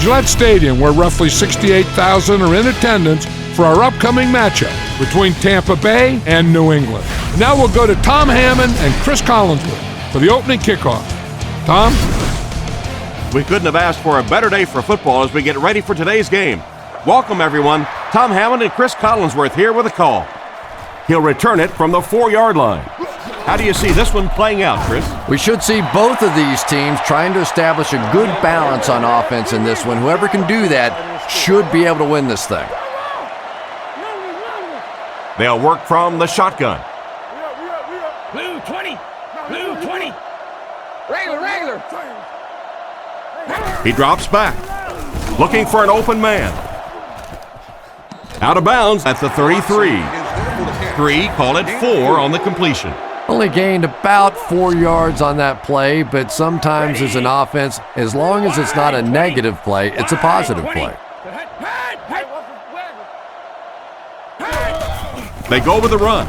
Gillette Stadium, where roughly 68,000 are in attendance for our upcoming matchup between Tampa Bay and New England. Now we'll go to Tom Hammond and Chris Collinsworth for the opening kickoff. Tom? We couldn't have asked for a better day for football as we get ready for today's game. Welcome, everyone. Tom Hammond and Chris Collinsworth here with a call. He'll return it from the 4-yard line. How do you see this one playing out, Chris? We should see both of these teams trying to establish a good balance on offense in this one. Whoever can do that should be able to win this thing. They'll work from the shotgun. Blue 20. Blue 20. Regular. He drops back, looking for an open man. Out of bounds at the 33. 3, call it 4 on the completion. Only gained about 4 yards on that play, but sometimes as an offense, as long as it's not a negative play, it's a positive play. They go with the run.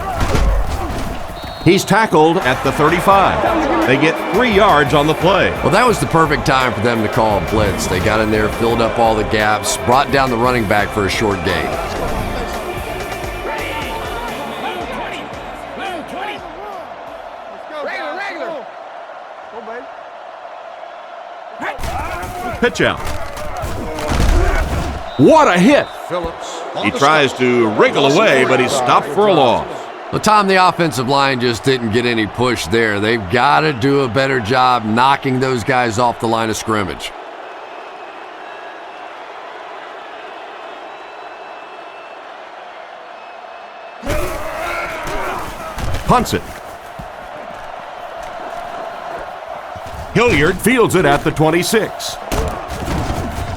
He's tackled at the 35. They get 3 yards on the play. Well, that was the perfect time for them to call a blitz. They got in there, filled up all the gaps, brought down the running back for a short gain. Pitch out. What a hit! He tries to wriggle away, but he's stopped for a loss. Well, Tom, the offensive line just didn't get any push there. They've got to do a better job knocking those guys off the line of scrimmage. Punts it. Hilliard fields it at the 26.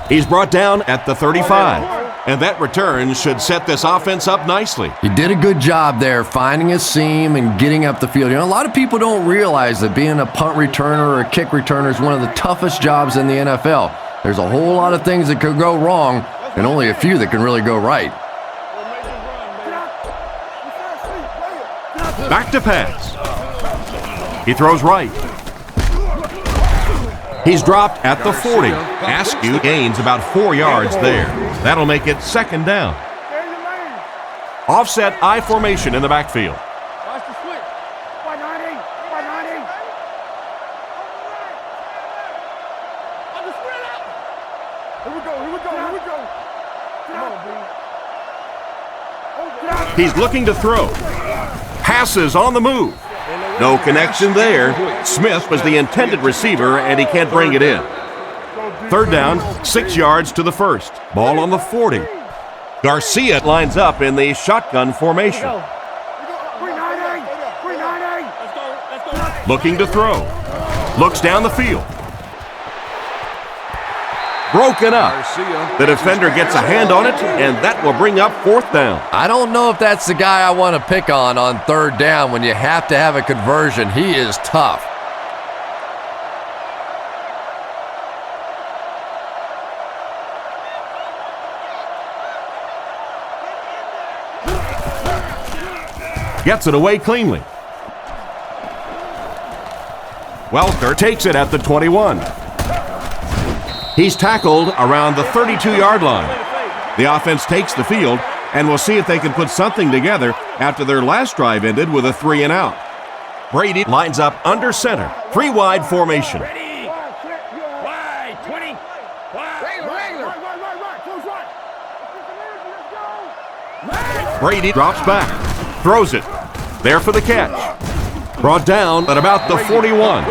He's brought down at the 35, and that return should set this offense up nicely. He did a good job there, finding a seam and getting up the field. You know, a lot of people don't realize that being a punt returner or a kick returner is one of the toughest jobs in the NFL. There's a whole lot of things that could go wrong, and only a few that can really go right. Back to pass. He throws right. He's dropped at the 40. Askew gains about 4 yards there. That'll make it second down. Offset I formation in the backfield. He's looking to throw. Passes on the move. No connection there. Smith was the intended receiver, and he can't bring it in. Third down, 6 yards to the first. Ball on the 40. Garcia lines up in the shotgun formation. Looking to throw. Looks down the field. Broken up. The defender gets a hand on it, and that will bring up fourth down. I don't know if that's the guy I want to pick on third down when you have to have a conversion. He is tough. Gets it away cleanly. Welker takes it at the 21. He's tackled around the 32-yard line. The offense takes the field, and we'll see if they can put something together after their last drive ended with a 3-and-out. Brady lines up under center. 3-wide formation. Wide, 20. Regular. Brady drops back. Throws it. There for the catch. Brought down at about the 41.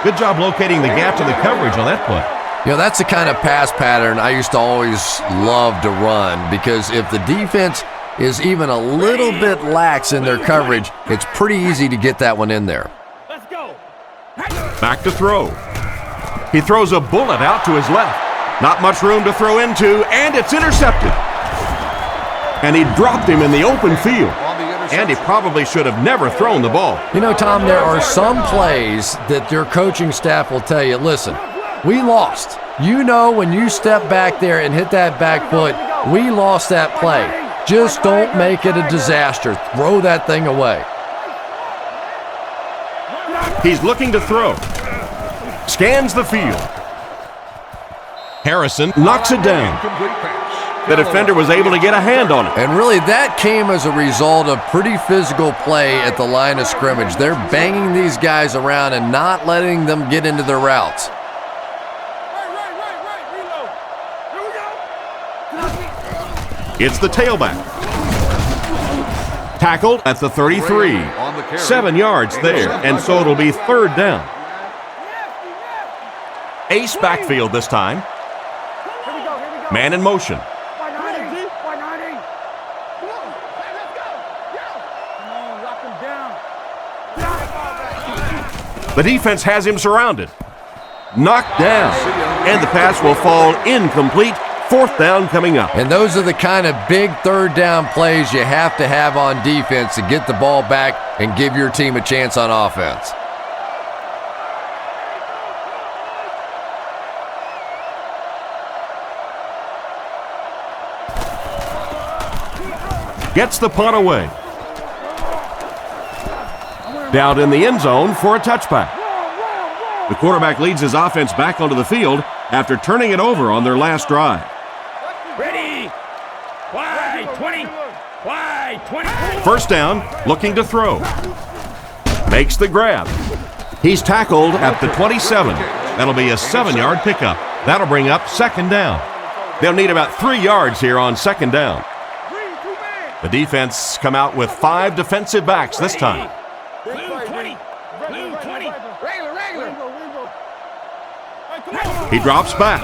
Good job locating the gap to the coverage on that play. You know, that's the kind of pass pattern I used to always love to run, because if the defense is even a little bit lax in their coverage, it's pretty easy to get that one in there. Let's go. Back to throw. He throws a bullet out to his left. Not much room to throw into, and it's intercepted. And he dropped him in the open field. And he probably should have never thrown the ball. You know, Tom, there are some plays that your coaching staff will tell you, listen, we lost. You know, when you step back there and hit that back foot, we lost that play. Just don't make it a disaster. Throw that thing away. He's looking to throw. Scans the field. Harrison knocks it down. The defender was able to get a hand on it. And really, that came as a result of pretty physical play at the line of scrimmage. They're banging these guys around and not letting them get into their routes. It's the tailback. Tackled at the 33. 7 yards there, and so it'll be 3rd down. Ace backfield this time. Man in motion. The defense has him surrounded. Knocked down, and the pass will fall incomplete. 4th down coming up. And those are the kind of big 3rd down plays you have to have on defense to get the ball back and give your team a chance on offense. Gets the punt away. Down in the end zone for a touchback. The quarterback leads his offense back onto the field after turning it over on their last drive. Ready. Wide 20. Wide 20. 1st down, looking to throw. Makes the grab. He's tackled at the 27. That'll be a 7-yard pickup. That'll bring up 2nd down. They'll need about 3 yards here on 2nd down. The defense come out with 5 defensive backs this time. Blue 20. Blue 20. He drops back.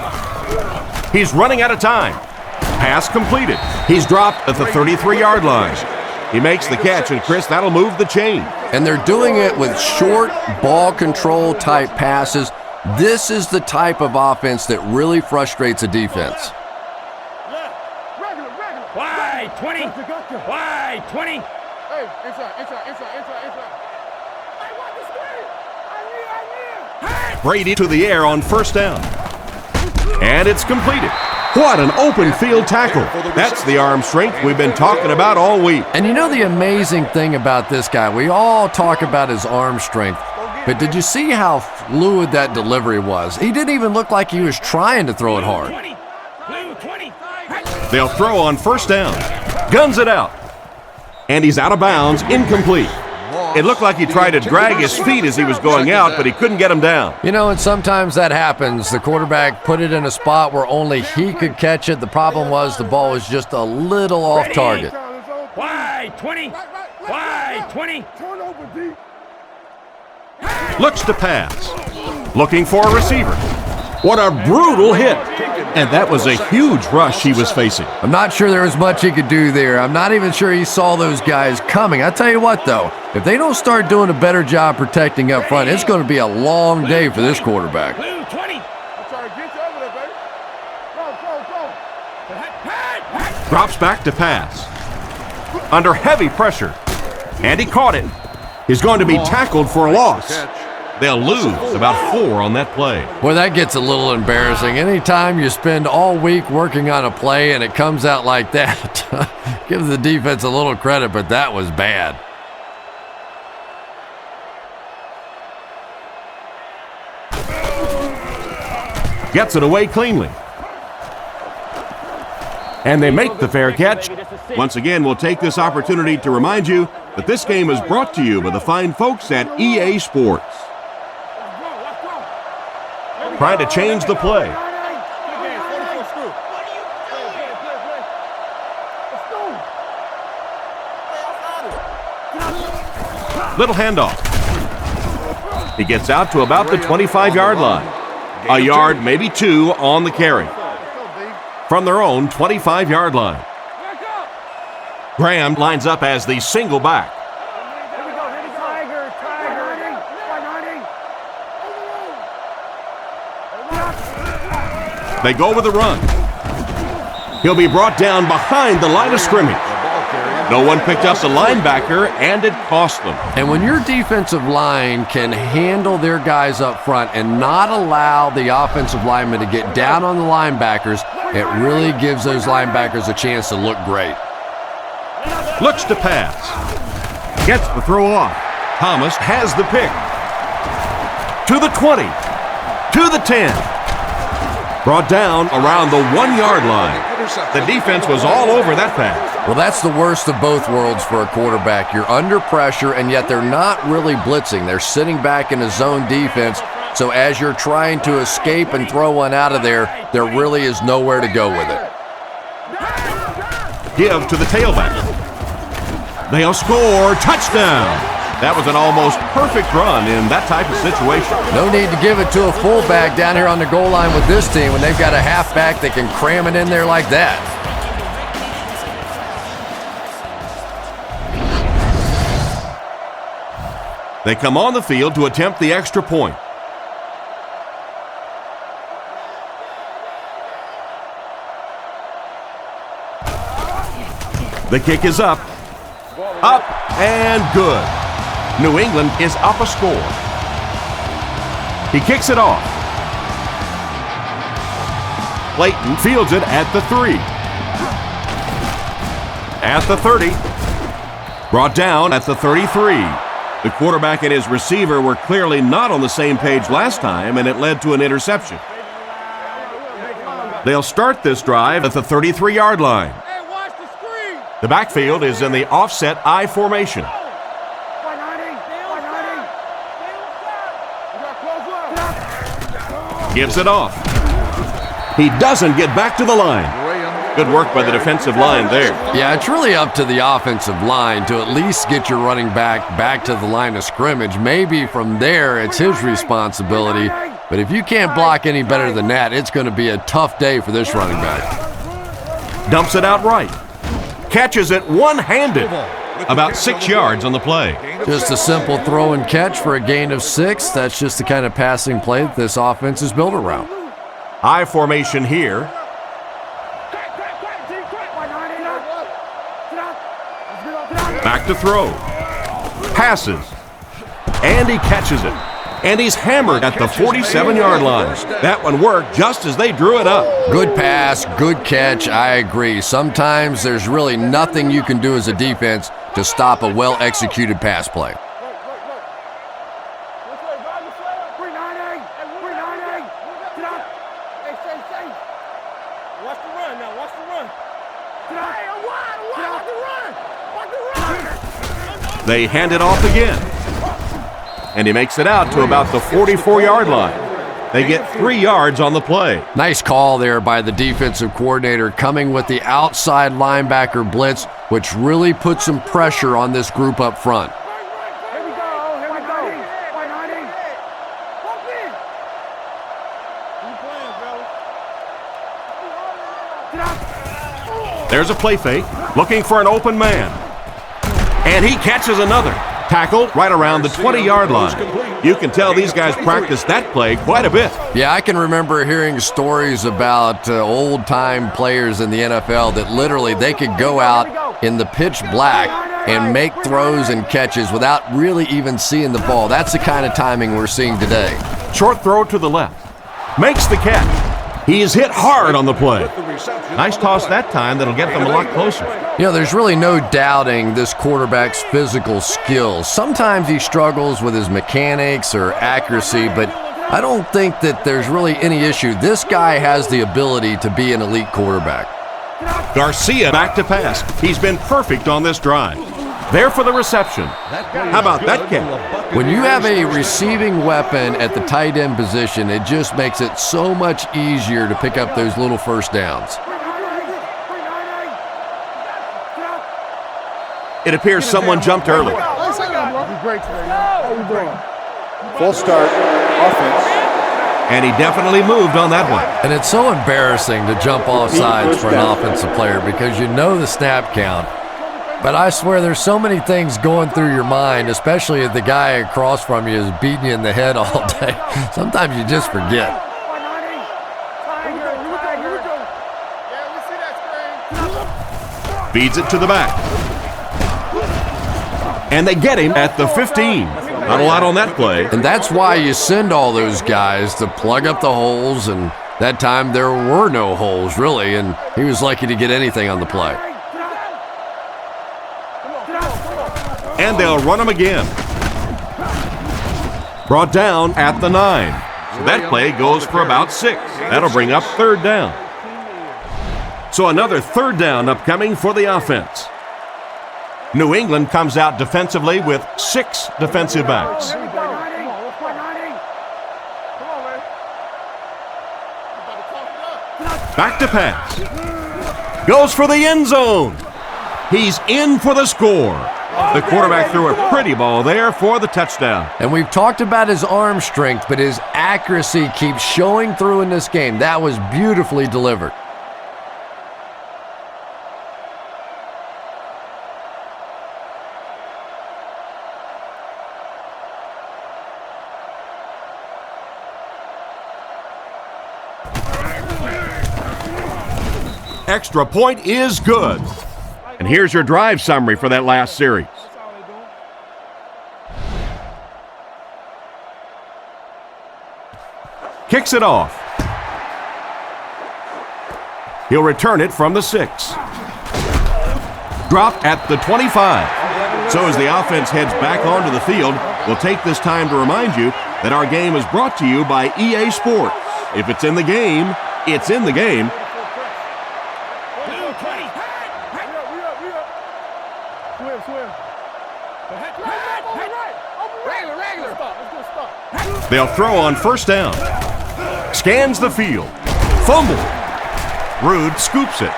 He's running out of time. Pass completed. He's dropped at the 33-yard line. He makes the catch, and Chris, that'll move the chain. And they're doing it with short ball control type passes. This is the type of offense that really frustrates a defense. Wide 20. Wide 20. Hey, inside. Brady to the air on 1st down. And it's completed. What an open field tackle. That's the arm strength we've been talking about all week. And you know the amazing thing about this guy, we all talk about his arm strength, but did you see how fluid that delivery was? He didn't even look like he was trying to throw it hard. Blue 20. They'll throw on 1st down. Guns it out. And he's out of bounds, incomplete. It looked like he tried to drag his feet as he was going out, but he couldn't get him down. You know, and sometimes that happens. The quarterback put it in a spot where only he could catch it. The problem was the ball was just a little off target. Wide 20. Wide 20. Looks to pass. Looking for a receiver. What a brutal hit. And that was a huge rush he was facing. I'm not sure there was much he could do there. I'm not even sure he saw those guys coming. I tell you what, though, if they don't start doing a better job protecting up front, it's going to be a long day for this quarterback. Blue 20. Drops back to pass. Under heavy pressure. And he caught it. He's going to be tackled for a loss. They'll lose about 4 on that play. Boy, that gets a little embarrassing. Anytime you spend all week working on a play and it comes out like that, give the defense a little credit, but that was bad. Gets it away cleanly. And they make the fair catch. Once again, we'll take this opportunity to remind you that this game is brought to you by the fine folks at EA Sports. Trying to change the play. Little handoff. He gets out to about the 25-yard line. A yard, maybe 2 on the carry. From their own 25-yard line. Graham lines up as the single back. They go with a run. He'll be brought down behind the line of scrimmage. No one picked up the linebacker, and it cost them. And when your defensive line can handle their guys up front and not allow the offensive linemen to get down on the linebackers, it really gives those linebackers a chance to look great. Looks to pass. Gets the throw off. Thomas has the pick. To the 20. To the 10. Brought down around the 1-yard line. The defense was all over that pass. Well, that's the worst of both worlds for a quarterback. You're under pressure, and yet they're not really blitzing. They're sitting back in a zone defense, so as you're trying to escape and throw one out of there really is nowhere to go with it. Give to the tailback. They'll score. Touchdown. That was an almost perfect run in that type of situation. No need to give it to a fullback down here on the goal line with this team when they've got a halfback that can cram it in there like that. They come on the field to attempt the extra point. The kick is up, and good. New England is up a score. He kicks it off. Clayton fields it at the 3. At the 30. Brought down at the 33. The quarterback and his receiver were clearly not on the same page last time, and it led to an interception. They'll start this drive at the 33-yard line. The backfield is in the offset I formation. Gives it off. He doesn't get back to the line. Good work by the defensive line there. Yeah, it's really up to the offensive line to at least get your running back to the line of scrimmage. Maybe from there it's his responsibility. But if you can't block any better than that, it's going to be a tough day for this running back. Dumps it out right. Catches it one-handed. About 6 yards on the play. Just a simple throw and catch for a gain of 6. That's just the kind of passing play that this offense is built around. I formation here. Back to throw. Passes. And he catches it. And he's hammered at the 47-yard line. That one worked just as they drew it up. Good pass, good catch, I agree. Sometimes there's really nothing you can do as a defense to stop a well-executed pass play. They hand it off again. And he makes it out to about the 44-yard line. They get 3 yards on the play. Nice call there by the defensive coordinator, coming with the outside linebacker blitz, which really put some pressure on this group up front. There's a play fake, looking for an open man. And he catches another. Tackled right around the 20-yard line. You can tell these guys practice that play quite a bit. Yeah, I can remember hearing stories about old-time players in the NFL that literally they could go out in the pitch black and make throws and catches without really even seeing the ball. That's the kind of timing we're seeing today. Short throw to the left. Makes the catch. He is hit hard on the play. Nice toss that time that'll get them a lot closer. You know, there's really no doubting this quarterback's physical skills. Sometimes he struggles with his mechanics or accuracy, but I don't think that there's really any issue. This guy has the ability to be an elite quarterback. Garcia back to pass. He's been perfect on this drive. There for the reception. How about that catch? When you have a receiving weapon at the tight end position, it just makes it so much easier to pick up those little first downs. It appears someone jumped early. Full start offense. And he definitely moved on that one. And it's so embarrassing to jump off sides for an offensive player because you know the snap count. But I swear there's so many things going through your mind, especially if the guy across from you is beating you in the head all day. Sometimes you just forget. Feeds it to the back. And they get him at the 15. Not a lot on that play. And that's why you send all those guys to plug up the holes, and that time there were no holes, really, and he was lucky to get anything on the play. And they'll run him again. Brought down at the 9. So that play goes for about 6. That'll bring up 3rd down. So another 3rd down upcoming for the offense. New England comes out defensively with 6 defensive backs. Back to pass. Goes for the end zone. He's in for the score. The quarterback threw a pretty ball there for the touchdown. And we've talked about his arm strength, but his accuracy keeps showing through in this game. That was beautifully delivered. Extra point is good. And here's your drive summary for that last series. Kicks it off. He'll return it from the 6. Dropped at the 25. So as the offense heads back onto the field, we'll take this time to remind you that our game is brought to you by EA Sports. If it's in the game, it's in the game. They'll throw on 1st down. Scans the field. Fumble. Rude scoops it.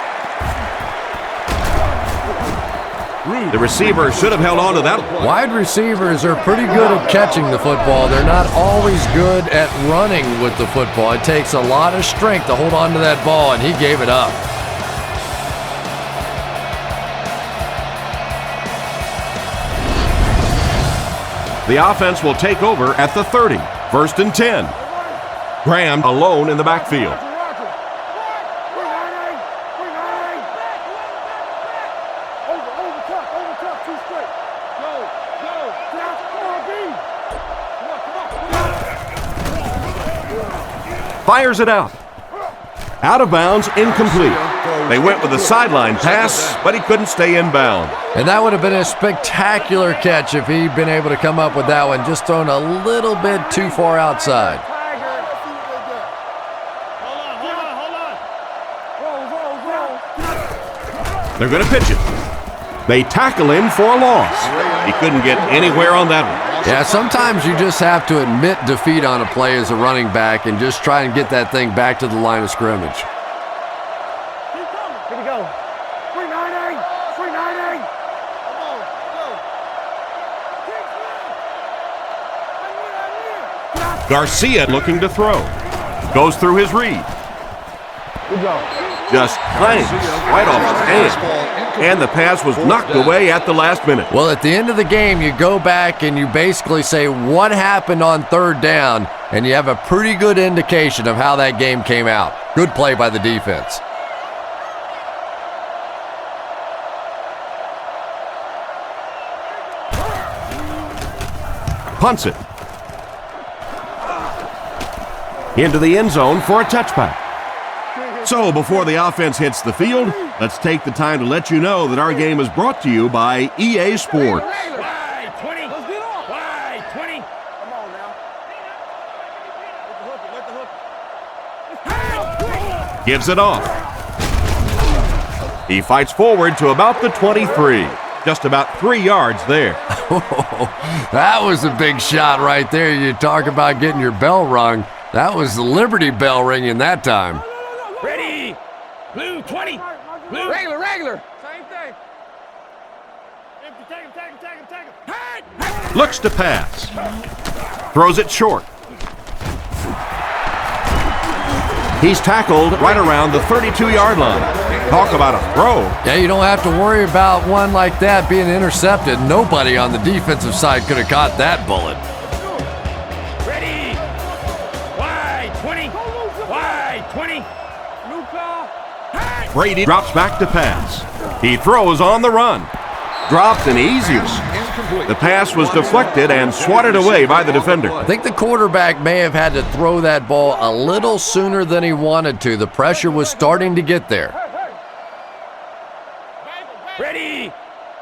The receiver should have held on to that. Wide receivers are pretty good at catching the football. They're not always good at running with the football. It takes a lot of strength to hold on to that ball, and he gave it up. The offense will take over at the 30. 1st and 10. Graham alone in the backfield. Fires it out. Out of bounds, incomplete. They went with a sideline pass, but he couldn't stay in bounds. And that would have been a spectacular catch if he'd been able to come up with that one, just thrown a little bit too far outside. They're going to pitch it. They tackle him for a loss. He couldn't get anywhere on that one. Yeah, sometimes you just have to admit defeat on a play as a running back and just try and get that thing back to the line of scrimmage. Here we go. 390. 390. Garcia looking to throw. Goes through his read. Good go. Just hangs right off his hand. And the pass was knocked away at the last minute. Well, at the end of the game, you go back and you basically say what happened on 3rd down, and you have a pretty good indication of how that game came out. Good play by the defense. Punts it. Into the end zone for a touchback. So before the offense hits the field, let's take the time to let you know that our game is brought to you by EA Sports. Wide 20. Let's get off. Wide 20. Come on now. Let the hook. Gives it off. He fights forward to about the 23. Just about 3 yards there. That was a big shot right there. You talk about getting your bell rung. That was the Liberty Bell ringing that time. Ready. Blue 20. Blue. Regular. Same thing. Take him. Looks to pass. Throws it short. He's tackled right around the 32-yard line. Talk about a throw. Yeah, you don't have to worry about one like that being intercepted. Nobody on the defensive side could have caught that bullet. Ready. Wide 20. Wide 20. Brady drops back to pass. He throws on the run. Dropped an easy one. The pass was deflected and swatted away by the defender. I think the quarterback may have had to throw that ball a little sooner than he wanted to. The pressure was starting to get there. Ready.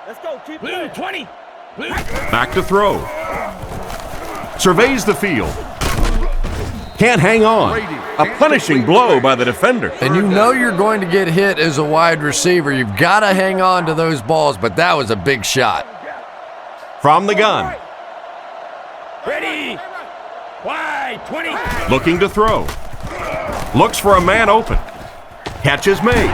Let's go. Keep Blue 20. Blue. Back to throw. Surveys the field. Can't hang on. A punishing blow by the defender. And you know you're going to get hit as a wide receiver. You've got to hang on to those balls, but that was a big shot. From the gun. Ready. Wide, 20. Looking to throw. Looks for a man open. Catch is made.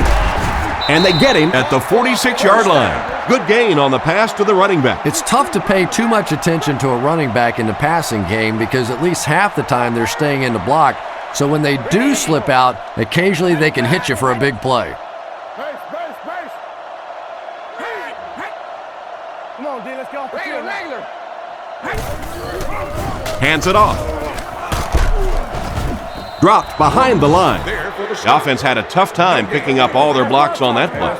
And they get him at the 46-yard line. Good gain on the pass to the running back. It's tough to pay too much attention to a running back in the passing game because at least half the time they're staying in the block. So when they do slip out, occasionally they can hit you for a big play. Come on, D, let's go. Regular. Hands it off. Dropped behind the line. The offense had a tough time picking up all their blocks on that play.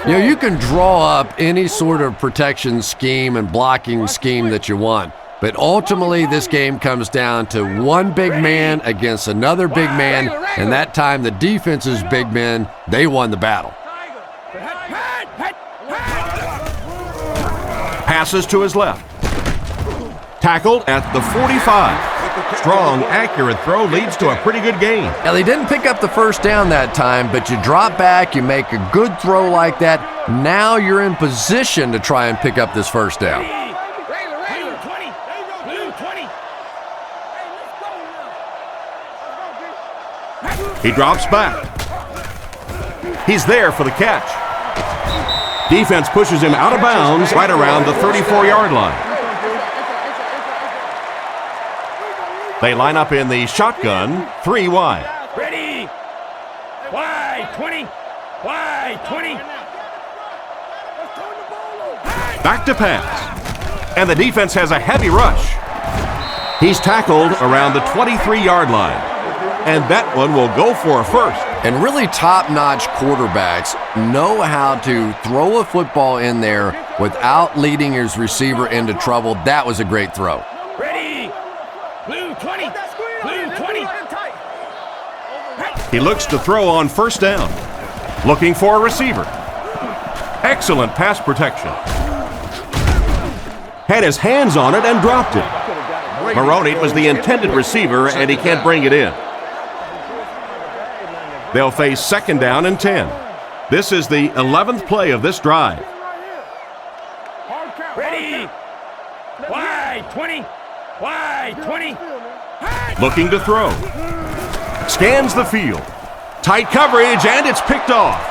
You know, you can draw up any sort of protection scheme and blocking scheme that you want. But ultimately, this game comes down to one big man against another big man. And that time, the defense's big men, they won the battle. Passes to his left. Tackled at the 45. Strong, accurate throw leads to a pretty good gain. Now, they didn't pick up the first down that time, but you drop back, you make a good throw like that. Now you're in position to try and pick up this first down. He drops back. He's there for the catch. Defense pushes him out of bounds right around the 34-yard line. They line up in the shotgun, 3 wide. Ready. Wide, 20. Wide, 20. Back to pass. And the defense has a heavy rush. He's tackled around the 23-yard line. And that one will go for a first. And really top-notch quarterbacks know how to throw a football in there without leading his receiver into trouble. That was a great throw. Ready. Blue 20. Blue 20. He looks to throw on first down. Looking for a receiver. Excellent pass protection. Had his hands on it and dropped it. Maroney was the intended receiver, and he can't bring it in. They'll face second down and 10. This is the 11th play of this drive. Ready. Wide, 20. Wide, 20. Looking to throw. Scans the field. Tight coverage, and it's picked off.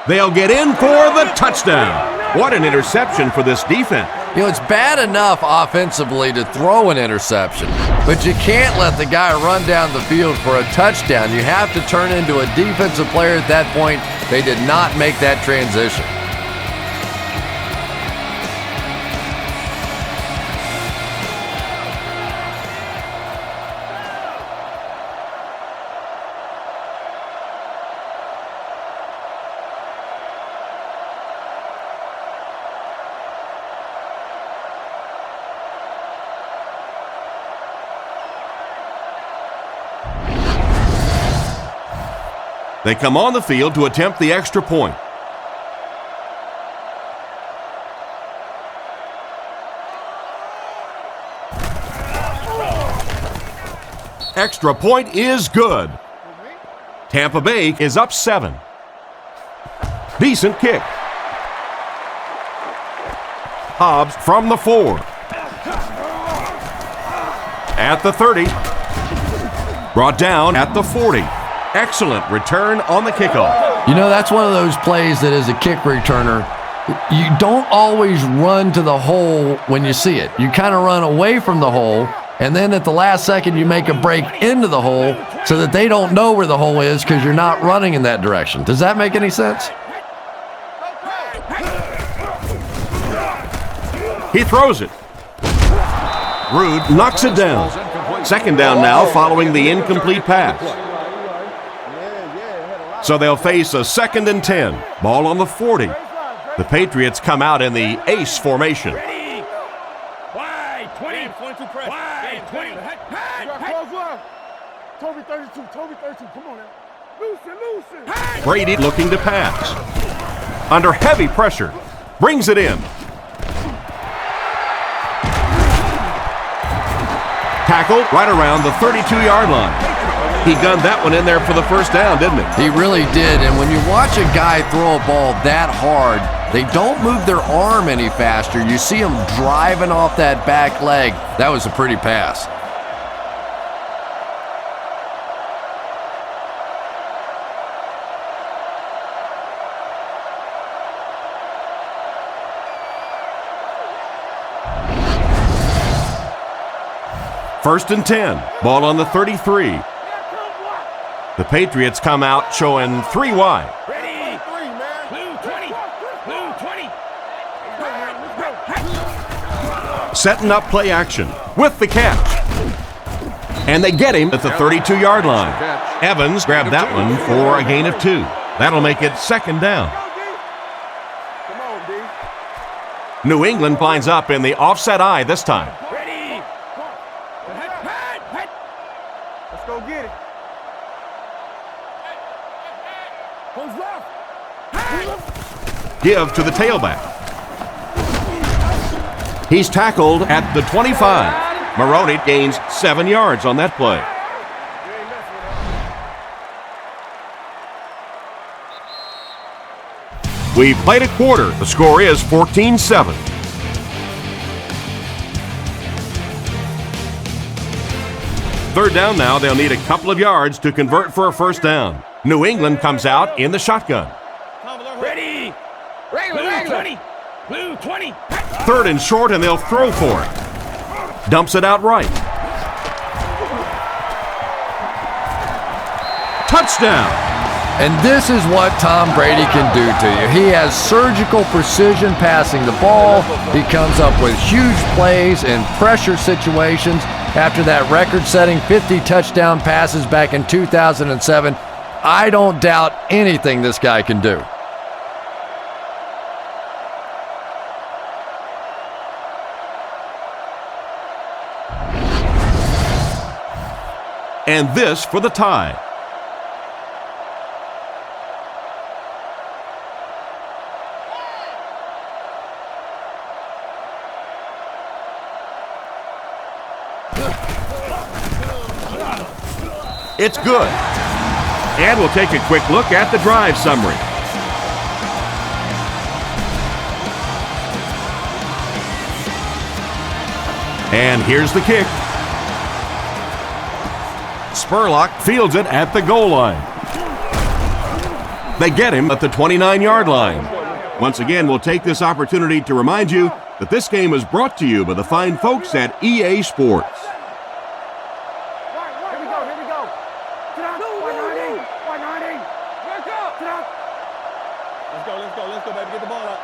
They'll get in for the touchdown. What an interception for this defense. You know, it's bad enough offensively to throw an interception, but you can't let the guy run down the field for a touchdown. You have to turn into a defensive player at that point. They did not make that transition. They come on the field to attempt the extra point. Extra point is good. Tampa Bay is up 7. Decent kick. Hobbs from the 4. At the 30. Brought down at the 40. Excellent return on the kickoff. You know, that's one of those plays that as a kick returner, you don't always run to the hole when you see it. You kind of run away from the hole, and then at the last second you make a break into the hole so that they don't know where the hole is because you're not running in that direction. Does that make any sense? He throws it. Rude knocks it down. Second down now following the incomplete pass. So they'll face a 2nd and 10. Ball on the 40. The Patriots come out in the ace formation. Ready. Wide, 20. 22 press. Wide, 20. Toby 32. Come on now. Loosen. Brady looking to pass. under heavy pressure. Brings it in. Tackled right around the 32-yard line. He gunned that one in there for the first down, didn't he? He really did, and when you watch a guy throw a ball that hard, they don't move their arm any faster. You see him driving off that back leg. That was a pretty pass. First and 10. Ball on the 33. The Patriots come out showing 3 wide. Ready. Blue 20. Blue 20. Setting up play action with the catch. And they get him at the 32-yard line. Evans grabbed that one for a gain of 2. That'll make it second down. New England lines up in the offset eye this time. Ready. Let's go get it. Who's left? Give to the tailback. He's tackled at the 25. Maroney gains 7 yards on that play. We played a quarter. The score is 14-7. Third down now. They'll need a couple of yards to convert for a first down. New England comes out in the shotgun. Ready. Blue 20. Blue 20. Third and short, and they'll throw for it. Dumps it out right. Touchdown. And this is what Tom Brady can do to you. He has surgical precision passing the ball. He comes up with huge plays in pressure situations. After that record-setting 50 touchdown passes back in 2007, I don't doubt anything this guy can do. And this for the tie. It's good. And we'll take a quick look at the drive summary. And here's the kick. Spurlock fields it at the goal line. They get him at the 29-yard line. Once again, we'll take this opportunity to remind you that this game is brought to you by the fine folks at EA Sports. Here we go. Get out. 190. 190. Let's go. Get out. Let's go, baby. Get the ball up.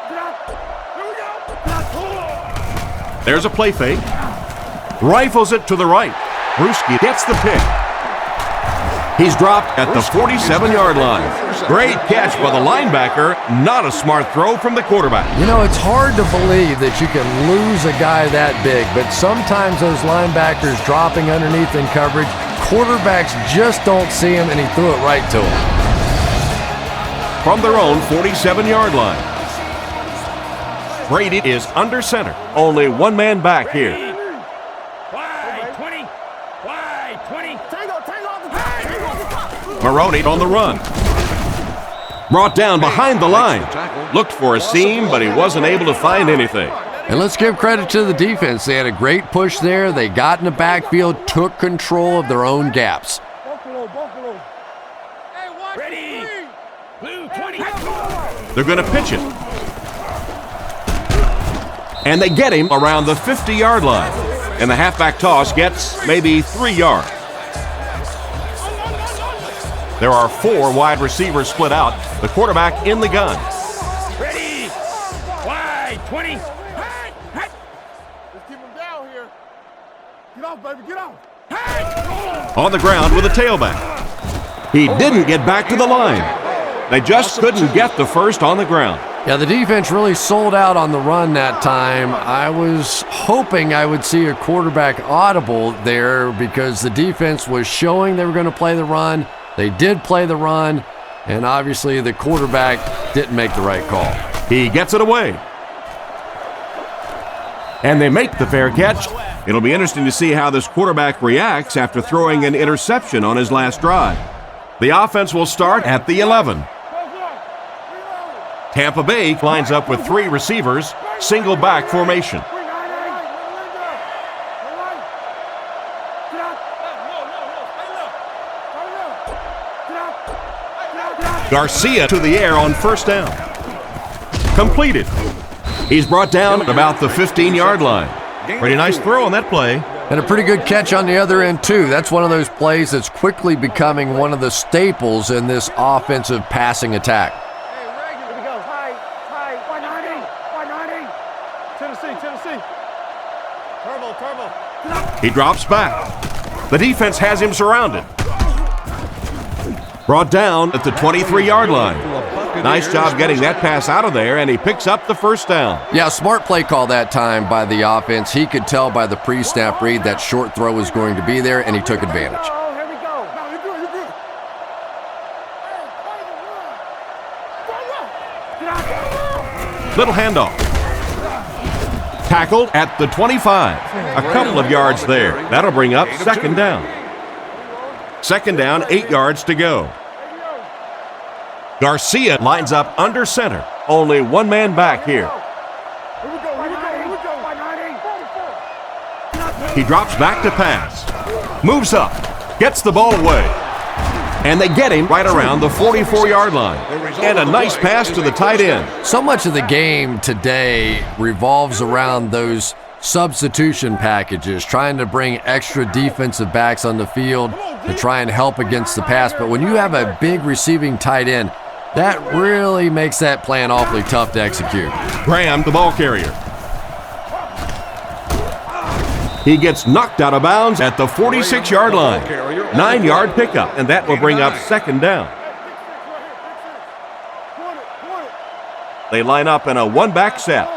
Get out. Here we go. Get out. There's a play fake. Rifles it to the right. Brewski gets the pick. He's dropped at the 47-yard line. Great catch by the linebacker. Not a smart throw from the quarterback. You know, it's hard to believe that you can lose a guy that big, but sometimes those linebackers dropping underneath in coverage, quarterbacks just don't see him, and he threw it right to him. From their own 47-yard line. Brady is under center. Only one man back here. Maroney on the run. Brought down behind the line. Looked for a seam, but he wasn't able to find anything. And let's give credit to the defense. They had a great push there. They got in the backfield, took control of their own gaps. Ready. Blue 20. They're going to pitch it. And they get him around the 50-yard line. And the halfback toss gets maybe 3 yards. There are 4 wide receivers split out. The quarterback in the gun. Ready. Wide 20. Let's keep him down here. Get off, baby. Get off. On the ground with a tailback. He didn't get back to the line. They just couldn't get the first on the ground. Yeah, the defense really sold out on the run that time. I was hoping I would see a quarterback audible there because the defense was showing they were going to play the run. They did play the run, And obviously the quarterback didn't make the right call. He gets it away. And they make the fair catch. It'll be interesting to see how this quarterback reacts after throwing an interception on his last drive. The offense will start at the 11. Tampa Bay lines up with 3 receivers, single back formation. Garcia to the air on first down. Completed. He's brought down about the 15-yard line. Pretty nice throw on that play. And a pretty good catch on the other end, too. That's one of those plays that's quickly becoming one of the staples in this offensive passing attack. Here we go. High. 190. Tennessee. Turbo. He drops back. The defense has him surrounded. Brought down at the 23-yard line. Nice job getting that pass out of there, and he picks up the first down. Yeah, smart play call that time by the offense. He could tell by the pre-snap read that short throw was going to be there, and he took advantage. Oh, here we go. No, you're good. Little handoff. Tackled at the 25. A couple of yards there. That'll bring up second down. Second down, 8 yards to go. Garcia lines up under center. Only one man back here. He drops back to pass. Moves up. Gets the ball away. And they get him right around the 44-yard line. And a nice pass to the tight end. So much of the game today revolves around those substitution packages, trying to bring extra defensive backs on the field to try and help against the pass. But when you have a big receiving tight end, that really makes that plan awfully tough to execute. Graham, the ball carrier. He gets knocked out of bounds at the 46-yard line. 9-yard pickup, and that will bring up second down. They line up in a one-back set.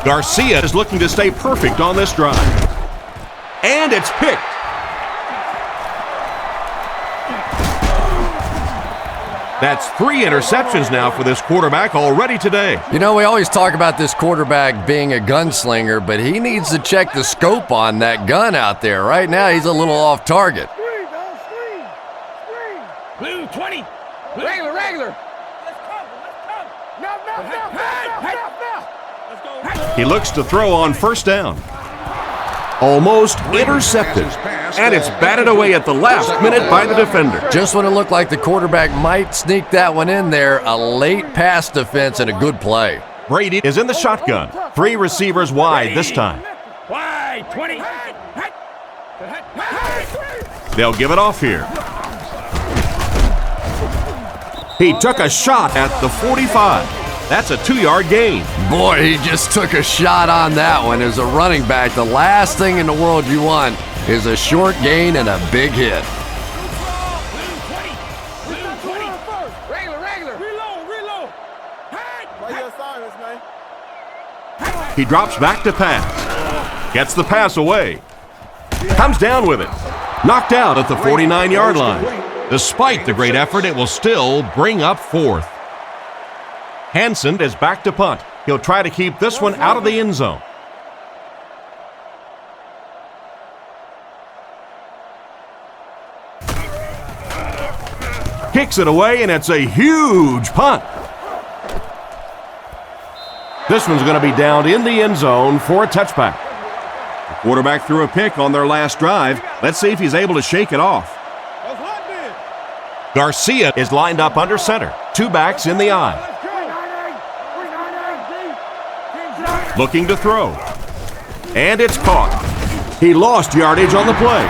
Garcia is looking to stay perfect on this drive. And it's picked. That's 3 interceptions now for this quarterback already today. You know, we always talk about this quarterback being a gunslinger, but he needs to check the scope on that gun out there. Right now, he's a little off target. Blue 20. Regular. He looks to throw on first down. Almost intercepted. And it's batted away at the last minute by the defender. Just when it looked like the quarterback might sneak that one in there, a late pass defense and a good play. Brady is in the shotgun. 3 receivers wide this time. Wide 20. They'll give it off here. He took a shot at the 45. That's a 2-yard gain. Boy, he just took a shot on that one. As a running back, the last thing in the world you want is a short gain and a big hit. Regular. Reload. He drops back to pass. Gets the pass away. Comes down with it. Knocked out at the 49-yard line. Despite the great effort, it will still bring up fourth. Hansen is back to punt. He'll try to keep this one out of the end zone. Kicks it away, and it's a huge punt. This one's going to be down in the end zone for a touchback. The quarterback threw a pick on their last drive. Let's see if he's able to shake it off. Garcia is lined up under center. 2 backs in the eye. Looking to throw. And it's caught. He lost yardage on the play.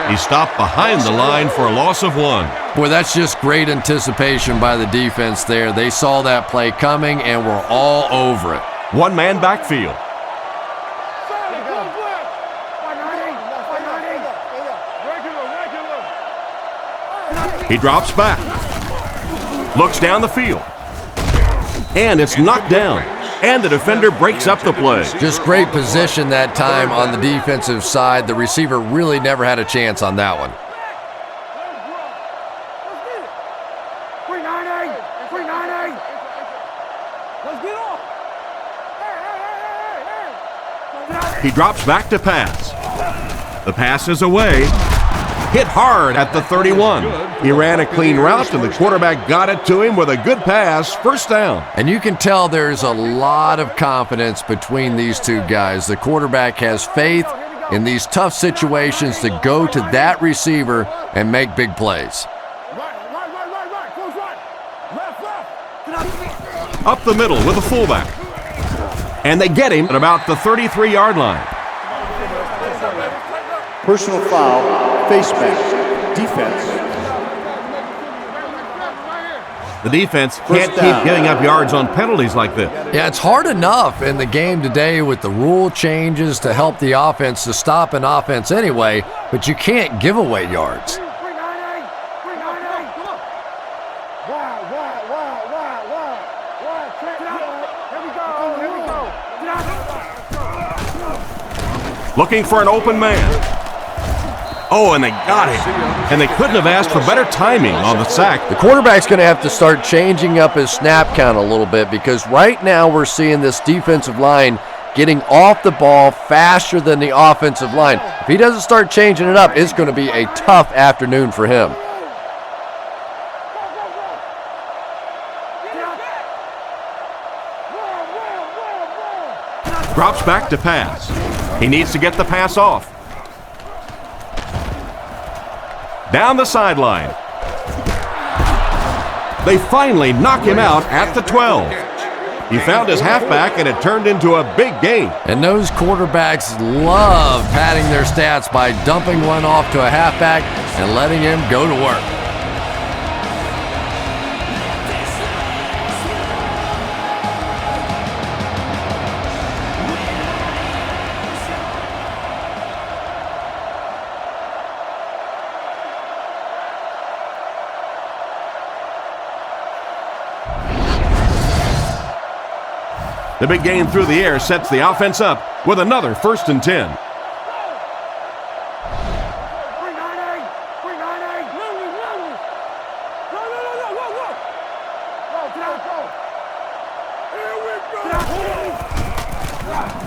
He stopped behind the line for a loss of 1. Boy, that's just great anticipation by the defense there. They saw that play coming and were all over it. 1-man backfield. He drops back. Looks down the field. And it's knocked down. and the defender breaks up the play. Just great position that time on the defensive side. The receiver really never had a chance on that one. He drops back to pass. The pass is away. Hit hard at the 31. He ran a clean route, and the quarterback got it to him with a good pass. First down. And you can tell there's a lot of confidence between these two guys. The quarterback has faith in these tough situations to go to that receiver and make big plays. Up the middle with the fullback. And they get him at about the 33-yard line. Personal foul, face mask, defense. The defense can't keep giving up yards on penalties like this. Yeah, it's hard enough in the game today with the rule changes to help the offense to stop an offense anyway, but you can't give away yards. Looking for an open man. Oh, and they got him. And they couldn't have asked for better timing on the sack. The quarterback's going to have to start changing up his snap count a little bit, because right now we're seeing this defensive line getting off the ball faster than the offensive line. If he doesn't start changing it up, it's going to be a tough afternoon for him. Drops back to pass. He needs to get the pass off. Down the sideline. They finally knock him out at the 12. He found his halfback, and it turned into a big gain. And those quarterbacks love padding their stats by dumping one off to a halfback and letting him go to work. The big gain through the air sets the offense up with another 1st and 10.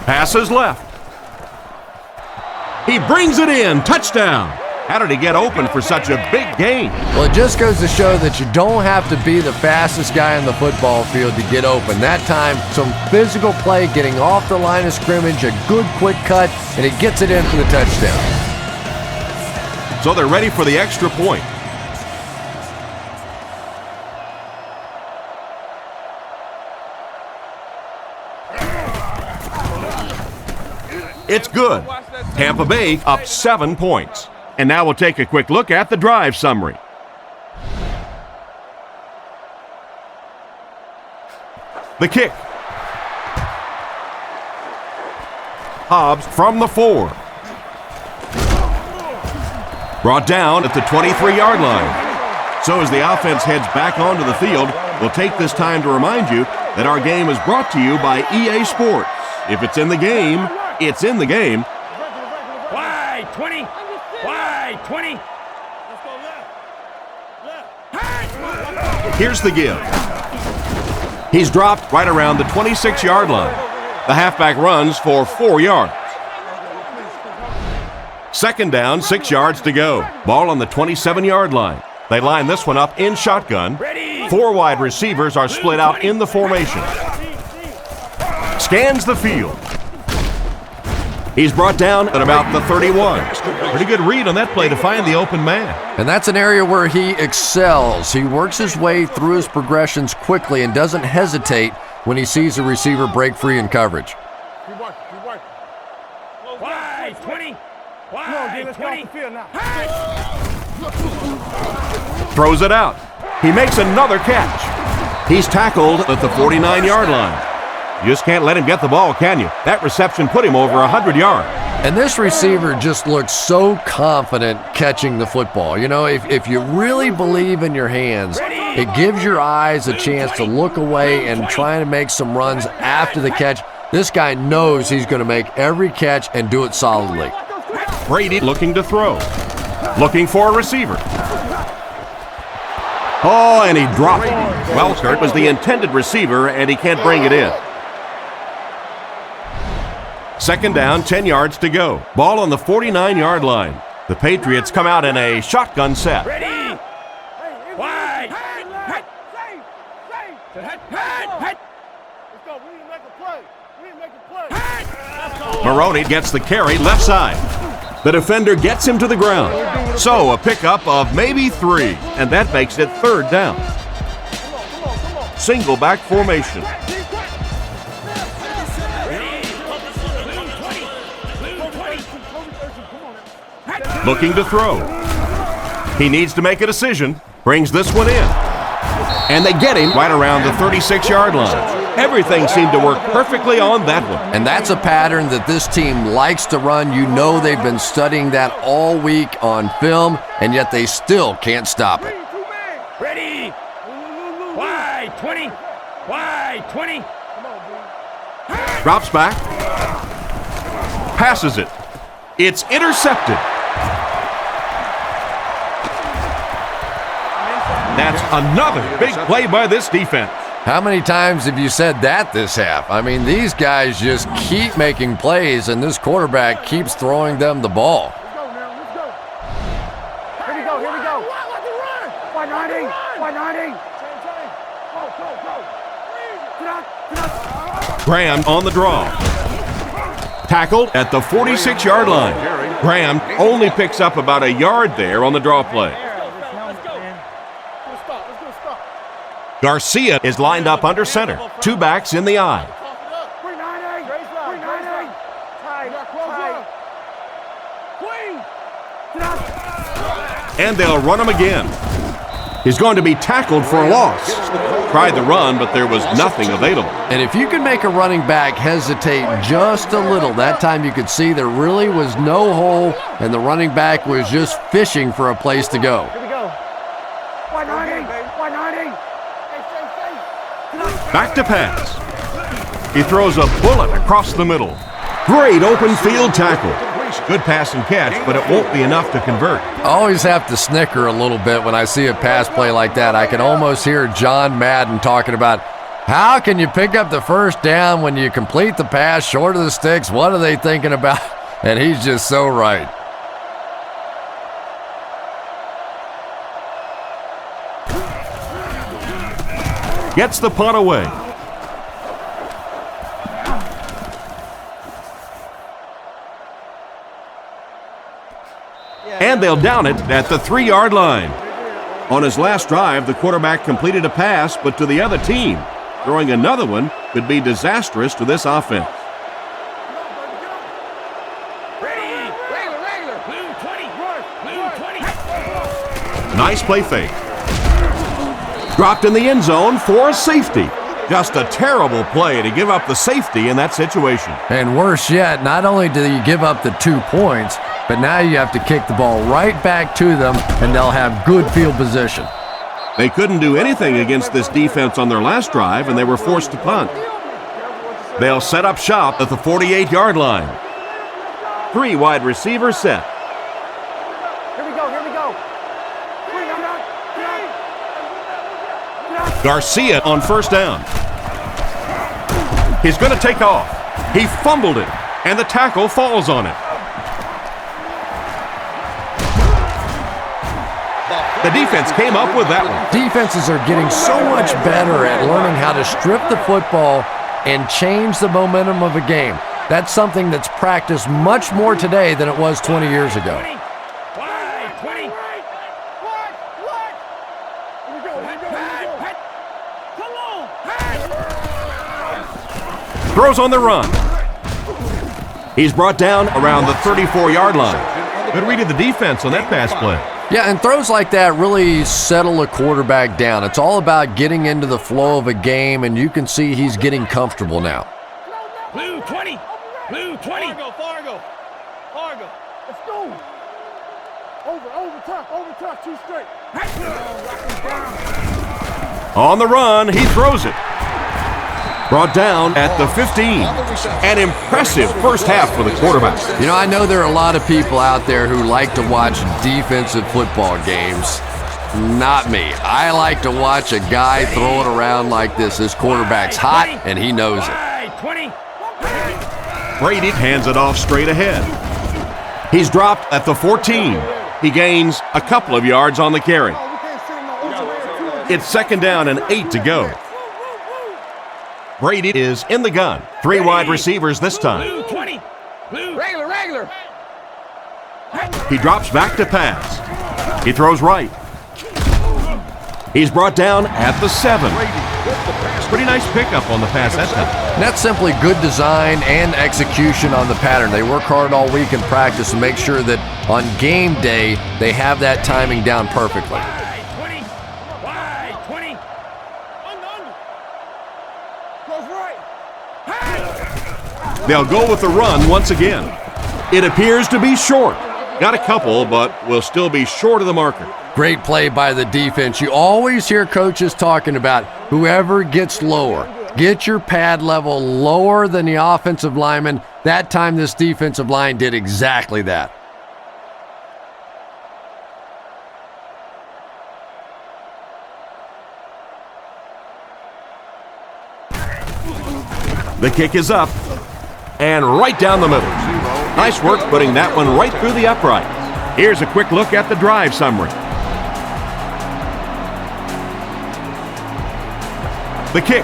Passes left. He brings it in. Touchdown. How did he get open for such a big gain? Well, it just goes to show that you don't have to be the fastest guy on the football field to get open. That time, some physical play, getting off the line of scrimmage, a good quick cut, and he gets it in for the touchdown. So they're ready for the extra point. It's good. Tampa Bay up 7 points. And now we'll take a quick look at the drive summary. The kick. Hobbs from the 4. Brought down at the 23-yard line. So as the offense heads back onto the field, we'll take this time to remind you that our game is brought to you by EA Sports. If it's in the game, it's in the game. Wide 20. Wide 20. Let's go left. Here's the give. He's dropped right around the 26-yard line. The halfback runs for 4 yards. 2nd down, 6 yards to go. Ball on the 27-yard line. They line this one up in shotgun. 4 wide receivers are split out in the formation. Scans the field. He's brought down at about the 31. Pretty good read on that play to find the open man. And that's an area where he excels. He works his way through his progressions quickly and doesn't hesitate when he sees a receiver break free in coverage. Wide 20. Wide 20. Throws it out. He makes another catch. He's tackled at the 49-yard line. You just can't let him get the ball, can you? That reception put him over 100 yards. And this receiver just looks so confident catching the football. You know, if you really believe in your hands, It gives your eyes a chance to look away and try to make some runs after the catch. This guy knows he's going to make every catch and do it solidly. Brady looking to throw. Looking for a receiver. Oh, and he dropped it. Welkert was the intended receiver, and he can't bring it in. Second down, 10 yards to go. Ball on the 49-yard line. The Patriots come out in a shotgun set. Ready. Wide. Let's go. We need to make a play. We need to make a play. Maroney gets the carry left side. The defender gets him to the ground. So a pickup of maybe 3, and that makes it third down. Single back formation. Looking to throw. He needs to make a decision. Brings this one in. And they get him right around the 36-yard line. Everything seemed to work perfectly on that one. And that's a pattern that this team likes to run. You know they've been studying that all week on film, and yet they still can't stop it. Ready. Wide. 20. Wide. 20. Drops back. Passes it. It's intercepted. That's another big play by this defense. How many times have you said that this half? I mean, these guys just keep making plays, and this quarterback keeps throwing them the ball. Let's go now. Let's go. Here we go. Here we go. Let me run. 190. 190. Go. Graham on the draw. Tackled at the 46-yard line. Graham only picks up about a yard there on the draw play. Garcia is lined up under center. 2 backs in the eye. 390. 390. Tight. And they'll run him again. He's going to be tackled for a loss. Tried the run, but there was nothing available. And if you can make a running back hesitate just a little, that time you could see there really was no hole, and the running back was just fishing for a place to go. Here we go. 190. 190. Back to pass. He throws a bullet across the middle. Great open field tackle. Good pass and catch, but it won't be enough to convert. I always have to snicker a little bit when I see a pass play like that. I can almost hear John Madden talking about how can you pick up the first down when you complete the pass short of the sticks? What are they thinking about? And he's just so right. Gets the punt away. And they'll down it at the 3-yard line. On his last drive, the quarterback completed a pass, but to the other team. Throwing another one could be disastrous to this offense. Ready. Regular. Blue 20. Blue 20. Nice play fake. Dropped in the end zone for a safety. Just a terrible play to give up the safety in that situation. And worse yet, not only do you give up the 2 points, but now you have to kick the ball right back to them, and they'll have good field position. They couldn't do anything against this defense on their last drive, and they were forced to punt. They'll set up shop at the 48-yard line. 3 wide receivers set. Here we go. Here we go. Garcia on first down. He's going to take off. He fumbled it, and the tackle falls on it. The defense came up with that one. Defenses are getting so much better at learning how to strip the football and change the momentum of a game. That's something that's practiced much more today than it was 20 years ago. Wide. 20. Throws on the run. He's brought down around the 34-yard line. Good read of the defense on that pass play. Yeah, and throws like that really settle a quarterback down. It's all about getting into the flow of a game, and you can see he's getting comfortable now. Blue 20. Blue 20. Fargo. Let's go. Over top, 2 straight. On the run, he throws it. Brought down at the 15. An impressive first half for the quarterback. You know, I know there are a lot of people out there who like to watch defensive football games. Not me. I like to watch a guy throw it around like this. This quarterback's hot, and he knows it. 20. Brady hands it off straight ahead. He's dropped at the 14. He gains a couple of yards on the carry. It's second down and 8 to go. Brady is in the gun. 3 wide receivers this time. Blue 20. Blue. Regular. He drops back to pass. He throws right. He's brought down at the 7. Pretty nice pickup on the pass that time. And that's simply good design and execution on the pattern. They work hard all week in practice to make sure that on game day they have that timing down perfectly. 20. Wide 20. Goes right. They'll go with the run once again. It appears to be short. Got a couple, but will still be short of the marker. Great play by the defense. You always hear coaches talking about whoever gets lower. Get your pad level lower than the offensive lineman. That time this defensive line did exactly that. The kick is up and right down the middle. Nice work putting that one right through the upright. Here's a quick look at the drive summary. The kick.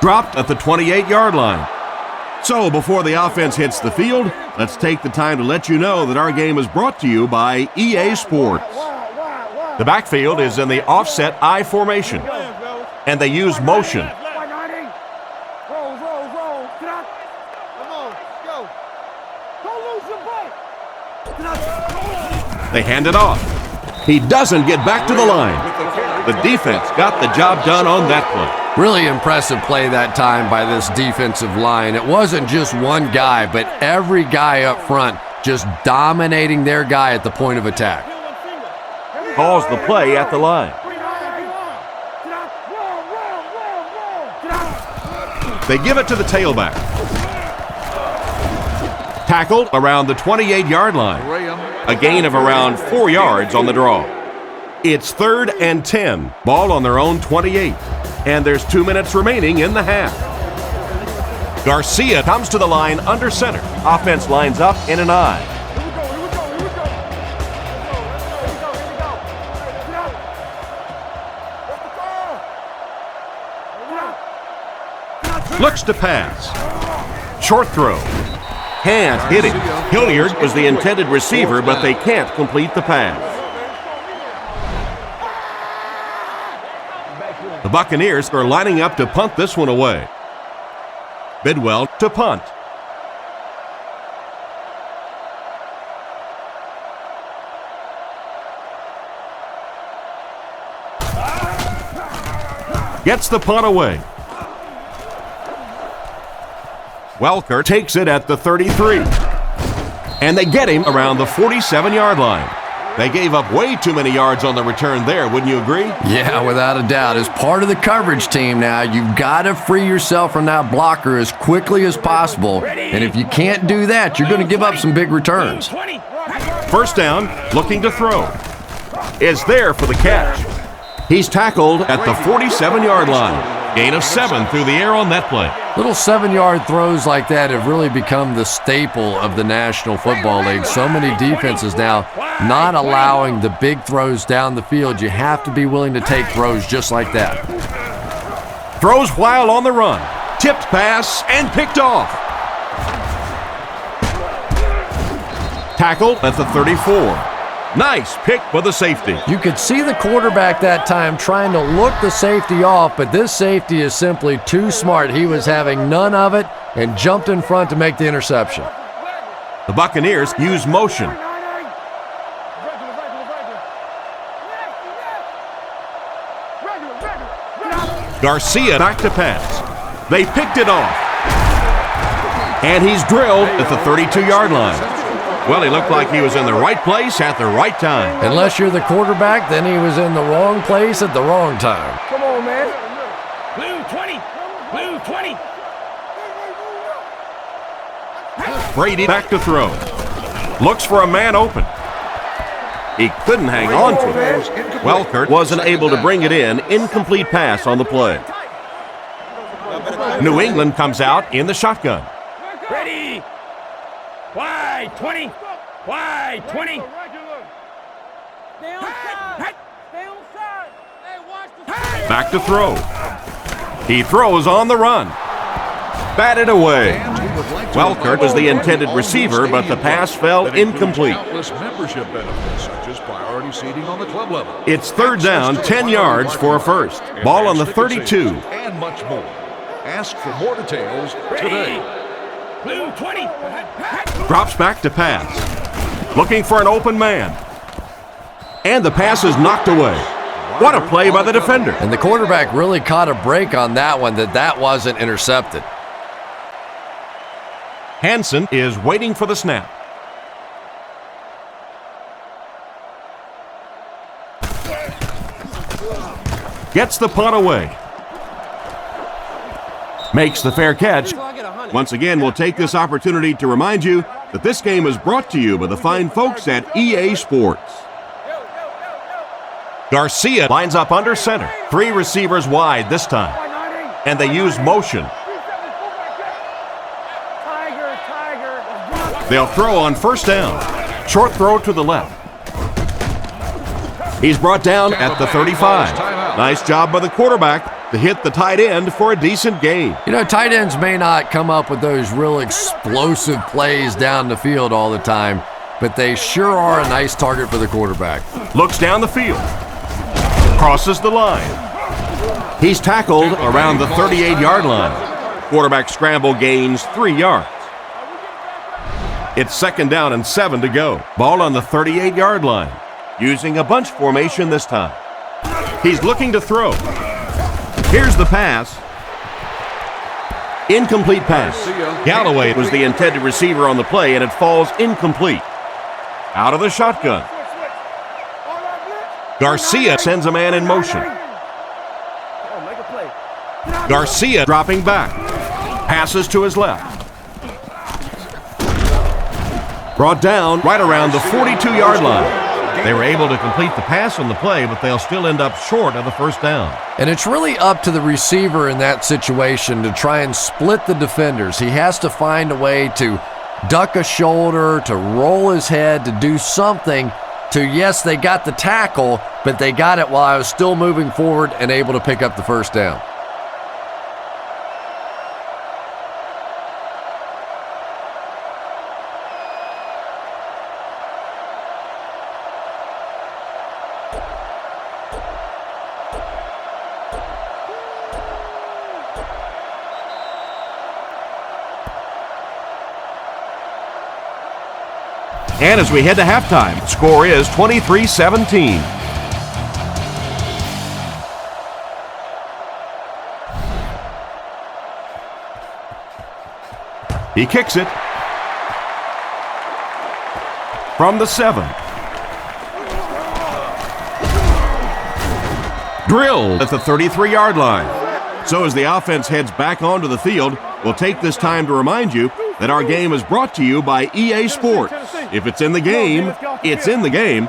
Dropped at the 28-yard line. So before the offense hits the field, let's take the time to let you know that our game is brought to you by EA Sports. The backfield is in the offset I formation, and they use motion. They hand it off. He doesn't get back to the line. The defense got the job done on that play. Really impressive play that time by this defensive line. It wasn't just one guy, but every guy up front just dominating their guy at the point of attack. Calls the play at the line. They give it to the tailback. Tackled around the 28-yard line. A gain of around 4 yards on the draw. It's 3rd and 10. Ball on their own 28. And there's 2 minutes remaining in the half. Garcia comes to the line under center. Offense lines up in an I. Looks to pass. Short throw. Can't hit it. Hilliard was the intended receiver, but they can't complete the pass. The Buccaneers are lining up to punt this one away. Bidwell to punt. Gets the punt away. Welker takes it at the 33. And they get him around the 47-yard line. They gave up way too many yards on the return there, wouldn't you agree? Yeah, without a doubt. As part of the coverage team now, you've got to free yourself from that blocker as quickly as possible. And if you can't do that, you're going to give up some big returns. First down, looking to throw. Is there for the catch. He's tackled at the 47-yard line. Gain of 7 through the air on that play. Little 7-yard throws like that have really become the staple of the National Football League. So many defenses now not allowing the big throws down the field. You have to be willing to take throws just like that. Throws while on the run. Tipped pass and picked off. Tackled at the 34. Nice pick for the safety. You could see the quarterback that time trying to look the safety off, but this safety is simply too smart. He was having none of it and jumped in front to make the interception. The Buccaneers use motion. Garcia back to pass. They picked it off. And he's drilled at the 32-yard line. Well, he looked like he was in the right place at the right time. Unless you're the quarterback, then he was in the wrong place at the wrong time. Come on, man. Blue 20. Blue 20. Brady back to throw. Looks for a man open. He couldn't hang on to it. Welkert wasn't able to bring it in. Incomplete pass on the play. New England comes out in the shotgun. Ready. Wide 20. Wide 20. Stay on side. Stay on side. Hey, watch the Back to throw. He throws on the run. Batted away. Welkert was the intended receiver, but the pass fell incomplete. Membership benefits, such as priority seating on the club level. It's third down, 10 yards for a first. Ball on the 32. And much more. Ask for more details Ready. today. Blue 20. Drops back to pass. Looking for an open man. And the pass is knocked away. What a play by the defender. And the quarterback really caught a break on that one, that wasn't intercepted. Hansen is waiting for the snap. Gets the punt away. Makes the fair catch. Once again, we'll take this opportunity to remind you that this game is brought to you by the fine folks at EA Sports. Garcia lines up under center. 3 receivers wide this time. And they use motion. They'll throw on first down. Short throw to the left. He's brought down at the 35. Nice job by the quarterback to hit the tight end for a decent gain. You know, tight ends may not come up with those real explosive plays down the field all the time, but they sure are a nice target for the quarterback. Looks down the field. Crosses the line. He's tackled around the 38-yard line. Quarterback scramble gains 3 yards. It's second down and 7 to go. Ball on the 38-yard line. Using a bunch formation this time. He's looking to throw. Here's the pass. Incomplete pass. Galloway was the intended receiver on the play, and it falls incomplete. Out of the shotgun. Garcia sends a man in motion. Garcia dropping back. Passes to his left. Brought down right around the 42-yard line. They were able to complete the pass on the play, but they'll still end up short of the first down. And it's really up to the receiver in that situation to try and split the defenders. He has to find a way to duck a shoulder, to roll his head, to do something to, yes, they got the tackle, but they got it while I was still moving forward and able to pick up the first down. And as we head to halftime, the score is 23-17. He kicks it from the 7. Drilled at the 33-yard line. So as the offense heads back onto the field, we'll take this time to remind you that our game is brought to you by EA Sports. If it's in the game, it's in the game.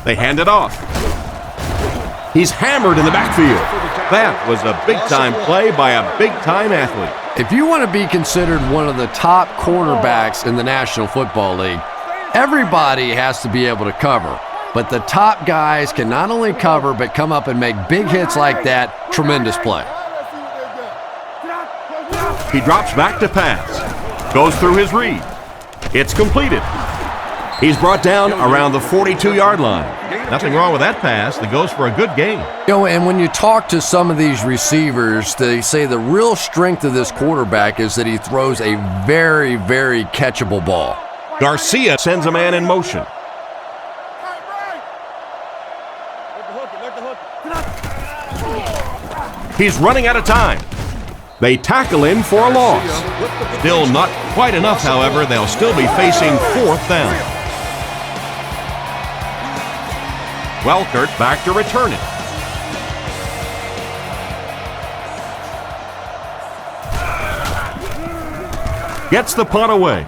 They hand it off. He's hammered in the backfield. That was a big-time play by a big-time athlete. If you want to be considered one of the top cornerbacks in the National Football League, everybody has to be able to cover. But the top guys can not only cover, but come up and make big hits like that. Tremendous play. He drops back to pass. Goes through his read. It's completed. He's brought down around the 42-yard line. Nothing wrong with that pass. That goes for a good gain. You know, and when you talk to some of these receivers, they say the real strength of this quarterback is that he throws a very, very catchable ball. Garcia sends a man in motion. He's running out of time. They tackle in for a loss. Still not quite enough, however. They'll still be facing 4th down. Welkert back to return it. Gets the punt away.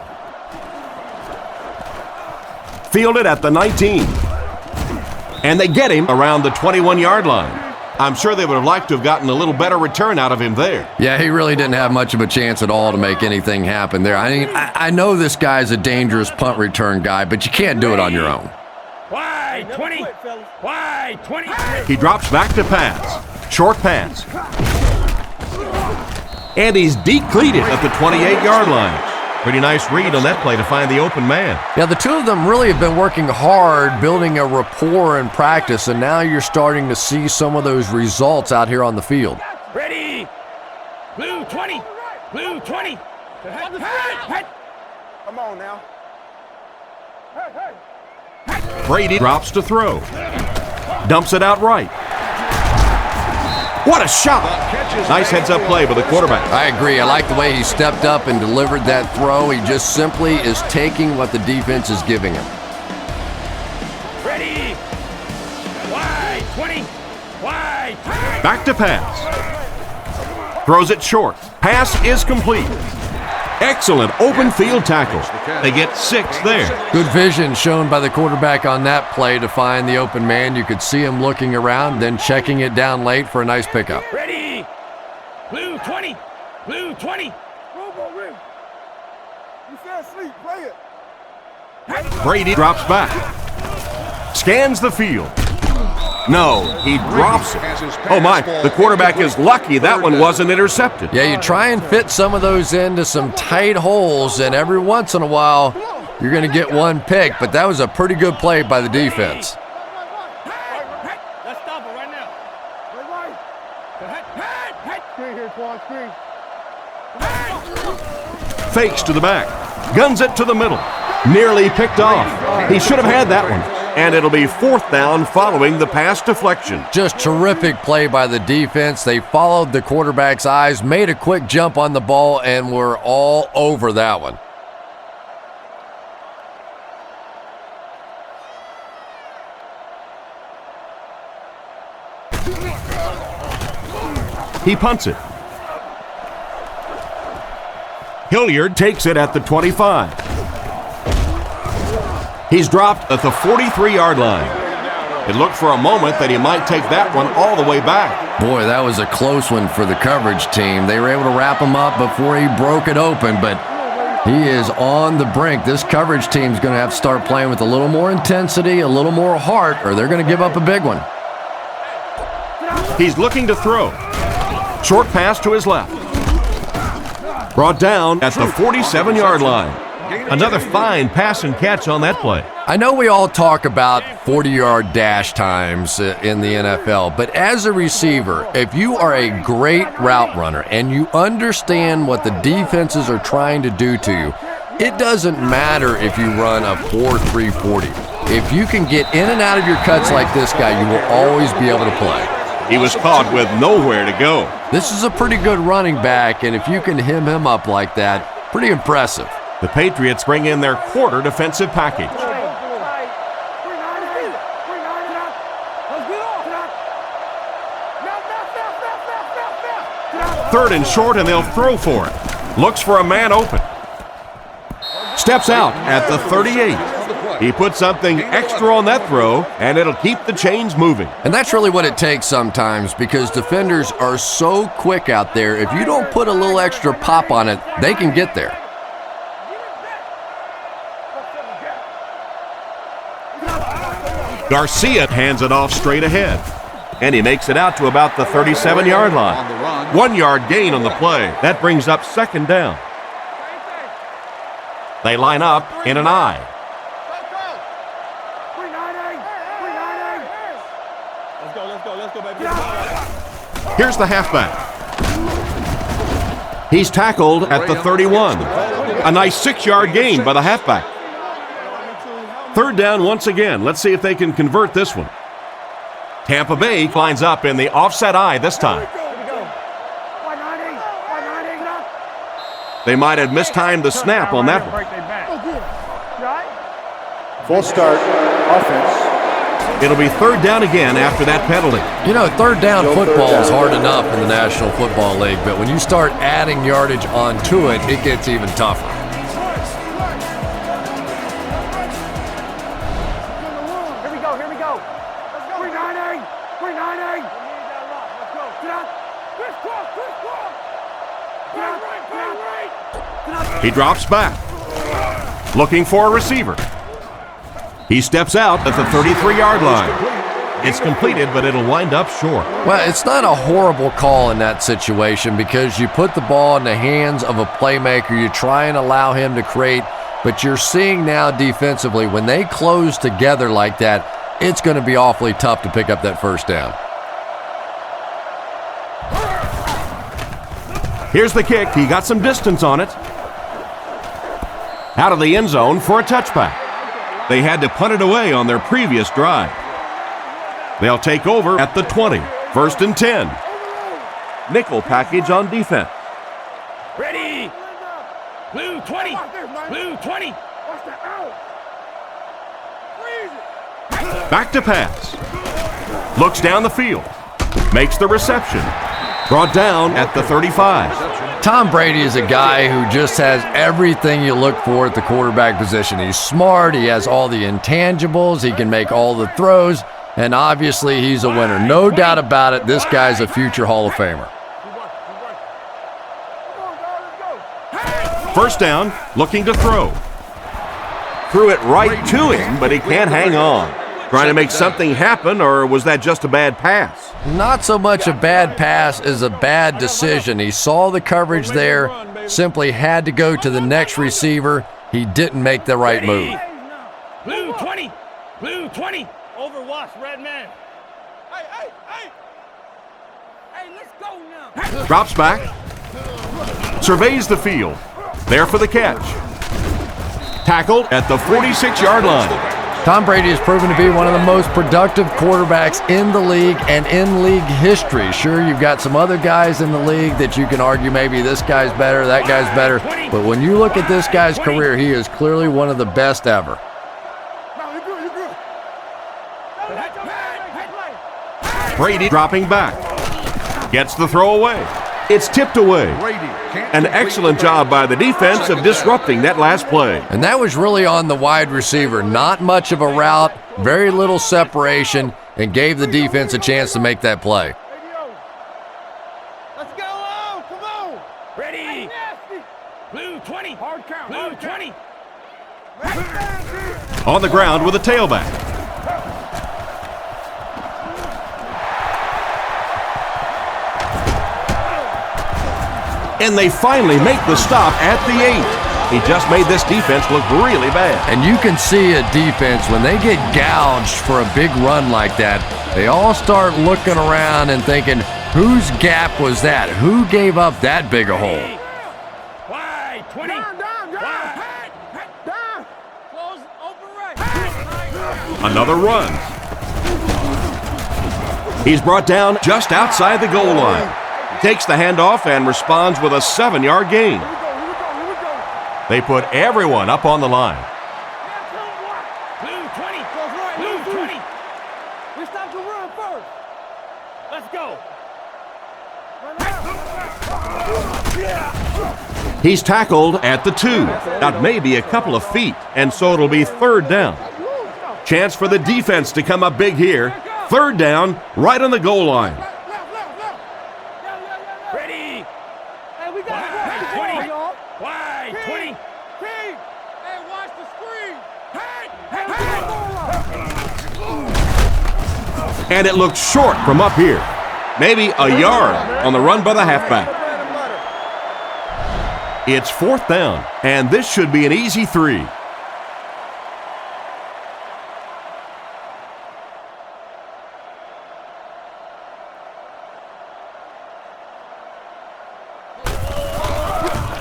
Fielded at the 19. And they get him around the 21-yard line. I'm sure they would have liked to have gotten a little better return out of him there. Yeah, he really didn't have much of a chance at all to make anything happen there. I mean, I know this guy's a dangerous punt return guy, but you can't do it on your own. Wide 20. Wide 20. He drops back to pass. Short pass. And he's decleated at the 28-yard line. Pretty nice read on that play to find the open man. Yeah, the two of them really have been working hard, building a rapport in practice, and now you're starting to see some of those results out here on the field. Ready. Blue 20. Blue 20. Come on now. Brady drops to throw. Dumps it out right. What a shot! Nice heads-up play by the quarterback. I agree. I like the way he stepped up and delivered that throw. He just simply is taking what the defense is giving him. Ready. Wide 20. Wide. Back to pass. Throws it short. Pass is complete. Excellent open field tackle. They get 6 there. Good vision shown by the quarterback on that play to find the open man. You could see him looking around, then checking it down late for a nice pickup. Ready. Blue 20. Blue 20. Robo ring. You fell asleep. Play it. Brady drops back. Scans the field. No, he drops it. Oh my, the quarterback is lucky that one wasn't intercepted. Yeah, you try and fit some of those into some tight holes, and every once in a while, you're going to get one pick, but that was a pretty good play by the defense. Let's stop it right now. Screen here, Quan. Screen. Fakes to the back. Guns it to the middle. Nearly picked off. He should have had that one. And it'll be 4th down following the pass deflection. Just terrific play by the defense. They followed the quarterback's eyes, made a quick jump on the ball, and were all over that one. He punts it. Hilliard takes it at the 25. He's dropped at the 43-yard line. It looked for a moment that he might take that one all the way back. Boy, that was a close one for the coverage team. They were able to wrap him up before he broke it open, but he is on the brink. This coverage team's going to have to start playing with a little more intensity, a little more heart, or they're going to give up a big one. He's looking to throw. Short pass to his left. Brought down at the 47-yard line. Another fine pass and catch on that play. I know we all talk about 40-yard dash times in the NFL, but as a receiver, if you are a great route runner and you understand what the defenses are trying to do to you, it doesn't matter if you run a 4.3 40. If you can get in and out of your cuts like this guy, you will always be able to play. He was caught with nowhere to go. This is a pretty good running back, and if you can hem him up like that, pretty impressive. The Patriots bring in their quarter defensive package. Third and short, and they'll throw for it. Looks for a man open. Steps out at the 38. He put something extra on that throw, and it'll keep the chains moving. And that's really what it takes sometimes, because defenders are so quick out there. If you don't put a little extra pop on it, they can get there. Garcia hands it off straight ahead, and he makes it out to about the 37-yard line. 1 yard gain on the play. That brings up 2nd down. They line up in an I. Let's go, baby. Here's the halfback. He's tackled at the 31. A nice 6-yard gain by the halfback. 3rd down once again. Let's see if they can convert this one. Tampa Bay lines up in the offset I this time. They might have mistimed the snap on that one. Break their back. You all right? Full start, offense. It'll be third down again after that penalty. You know, third down Still football third is down. hard enough in the National Football League, but when you start adding yardage onto it, it gets even tougher. Here we go, here we go. Let's go. 390. 390. Let's go. Get out. Crisscross, crisscross. Get out. He drops back, looking for a receiver. He steps out at the 33-yard line. It's completed, but it'll wind up short. Well, it's not a horrible call in that situation because you put the ball in the hands of a playmaker. You try and allow him to create, but you're seeing now defensively, when they close together like that, it's going to be awfully tough to pick up that first down. Here's the kick. He got some distance on it. Out of the end zone for a touchback. They had to punt it away on their previous drive. They'll take over at the 20. First and 10. Nickel package on defense. Ready. Blue 20. Blue 20. Watch that out. Freeze it. Back to pass. Looks down the field. Makes the reception. Brought down at the 35. Tom Brady is a guy who just has everything you look for at the quarterback position. He's smart, he has all the intangibles, he can make all the throws, and obviously he's a winner. No doubt about it, this guy's a future Hall of Famer. First down, looking to throw. Threw it right to him, but he can't hang on. Trying to make something happen, or was that just a bad pass? Not so much a bad pass as a bad decision. He saw the coverage there, simply had to go to the next receiver. He didn't make the right move. Blue 20. Blue 20. Overwatch, red man. Hey, let's go now. Drops back. Surveys the field. There for the catch. Tackled at the 46-yard line. Tom Brady has proven to be one of the most productive quarterbacks in the league and in league history. Sure, you've got some other guys in the league that you can argue maybe this guy's better, that guy's better. But when you look at this guy's career, he is clearly one of the best ever. Brady dropping back. Gets the throw away. It's tipped away. An excellent job by the defense of disrupting that last play. And that was really on the wide receiver. Not much of a route, very little separation, and gave the defense a chance to make that play. Let's go on. Come on. Ready. Blue 20. Hard count. Blue 20. On the ground with a tailback. And they finally make the stop at the 8. He just made this defense look really bad. And you can see a defense, when they get gouged for a big run like that, they all start looking around and thinking, whose gap was that? Who gave up that big a hole? Wide 20. Down. Close, open right. Another run. He's brought down just outside the goal line. Takes the handoff and responds with a 7-yard gain. Here we go. They put everyone up on the line. Blue 20. Blue 20. We stop the run first. Let's go. He's tackled at the 2. Got maybe a couple of feet, and so it'll be third down. Chance for the defense to come up big here. Third down, right on the goal line. Ready. Hey, we got Wide it. 20. Y'all. Wide 20. King. Hey, watch the screen. And it looks short from up here. Maybe a yard on the run by the halfback. It's fourth down, and this should be an easy 3.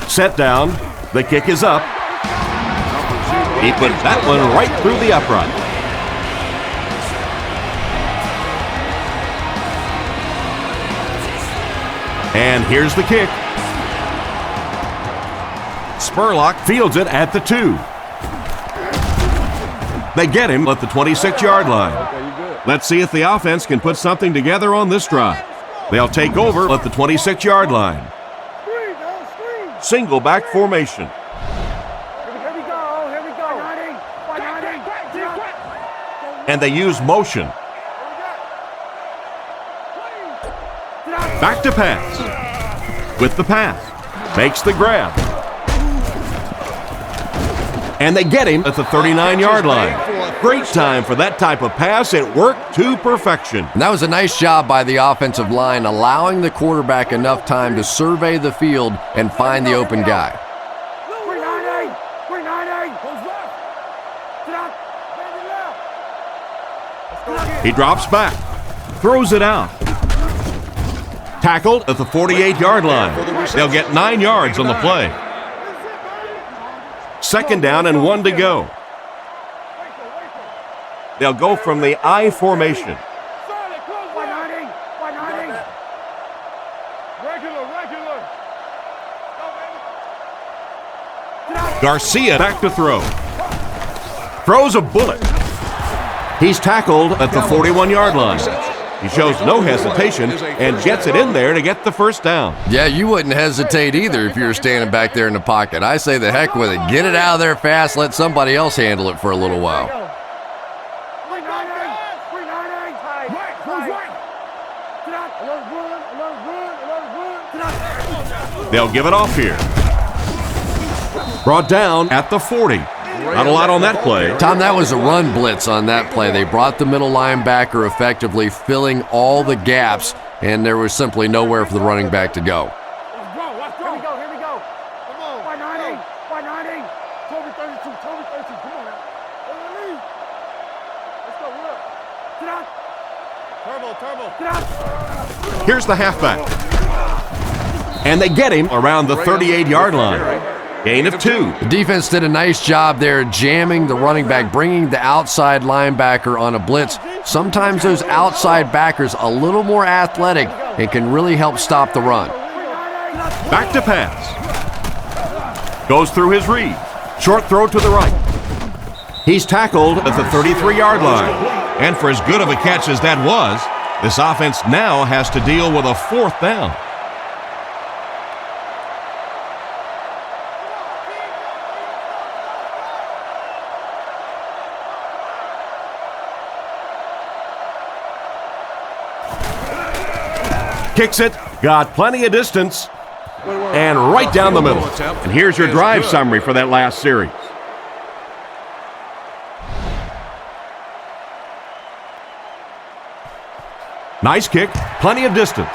Set down. The kick is up. He put that one right through the upright. And here's the kick. Spurlock fields it at the 2. They get him at the 26-yard line. Let's see if the offense can put something together on this drive. They'll take over at the 26-yard line. Single back formation. Here we go. And they use motion. Back to pass. With the pass. Makes the grab. And they get him at the 39-yard line. Great time for that type of pass. It worked to perfection. And that was a nice job by the offensive line, allowing the quarterback enough time to survey the field and find the open guy. He drops back. Throws it out. Tackled at the 48-yard line. They'll get 9 yards on the play. Second down and 1 to go. They'll go from the I formation. Garcia back to throw. Throws a bullet. He's tackled at the 41-yard line. He shows no hesitation and gets it in there to get the first down. Yeah, you wouldn't hesitate either if you were standing back there in the pocket. I say the heck with it. Get it out of there fast. Let somebody else handle it for a little while. They'll give it off here. Brought down at the 40. Not a lot on that play. Tom, that was a run blitz on that play. They brought the middle linebacker effectively, filling all the gaps, and there was simply nowhere for the running back to go. Here we go. Come on. 190. Toby 32. Come on now. Let's go. Get out. Turbo. Here's the halfback. And they get him around the 38-yard line. Gain of 2. The defense did a nice job there jamming the running back, bringing the outside linebacker on a blitz. Sometimes those outside backers a little more athletic and can really help stop the run. Back to pass. Goes through his read. Short throw to the right. He's tackled at the 33-yard line. And for as good of a catch as that was, this offense now has to deal with a 4th down. Kicks it, got plenty of distance, and right down the middle. And here's your drive summary for that last series. Nice kick, plenty of distance.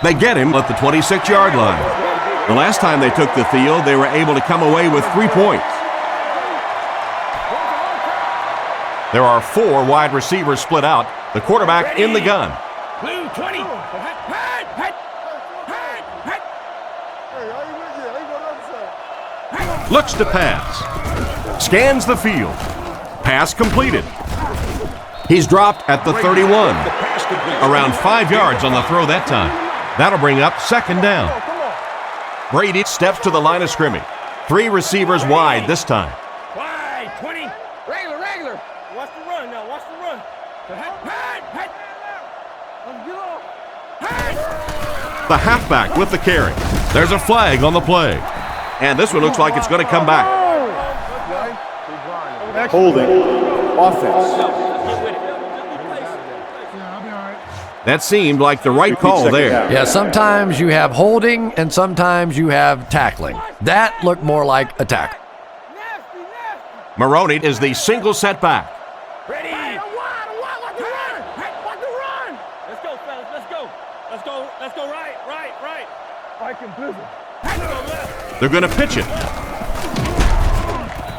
They get him at the 26-yard line. The last time they took the field, they were able to come away with 3 points. There are 4 wide receivers split out. The quarterback in the gun. Blue 20. Looks to pass. Scans the field. Pass completed. He's dropped at the 31. Around 5 yards on the throw that time. That'll bring up second down. Brady steps to the line of scrimmage. 3 receivers wide this time. Wide 20. Regular. Watch the run now. The halfback with the carry. There's a flag on the play. And this one looks like it's going to come back. Holding. Offense. That seemed like the right call there. Yeah, sometimes you have holding and sometimes you have tackling. That looked more like a tackle. Maroney is the single setback. Ready. Watch the run. Let's go, fellas. Let's go right. Viking Blizzard. They're going to pitch it.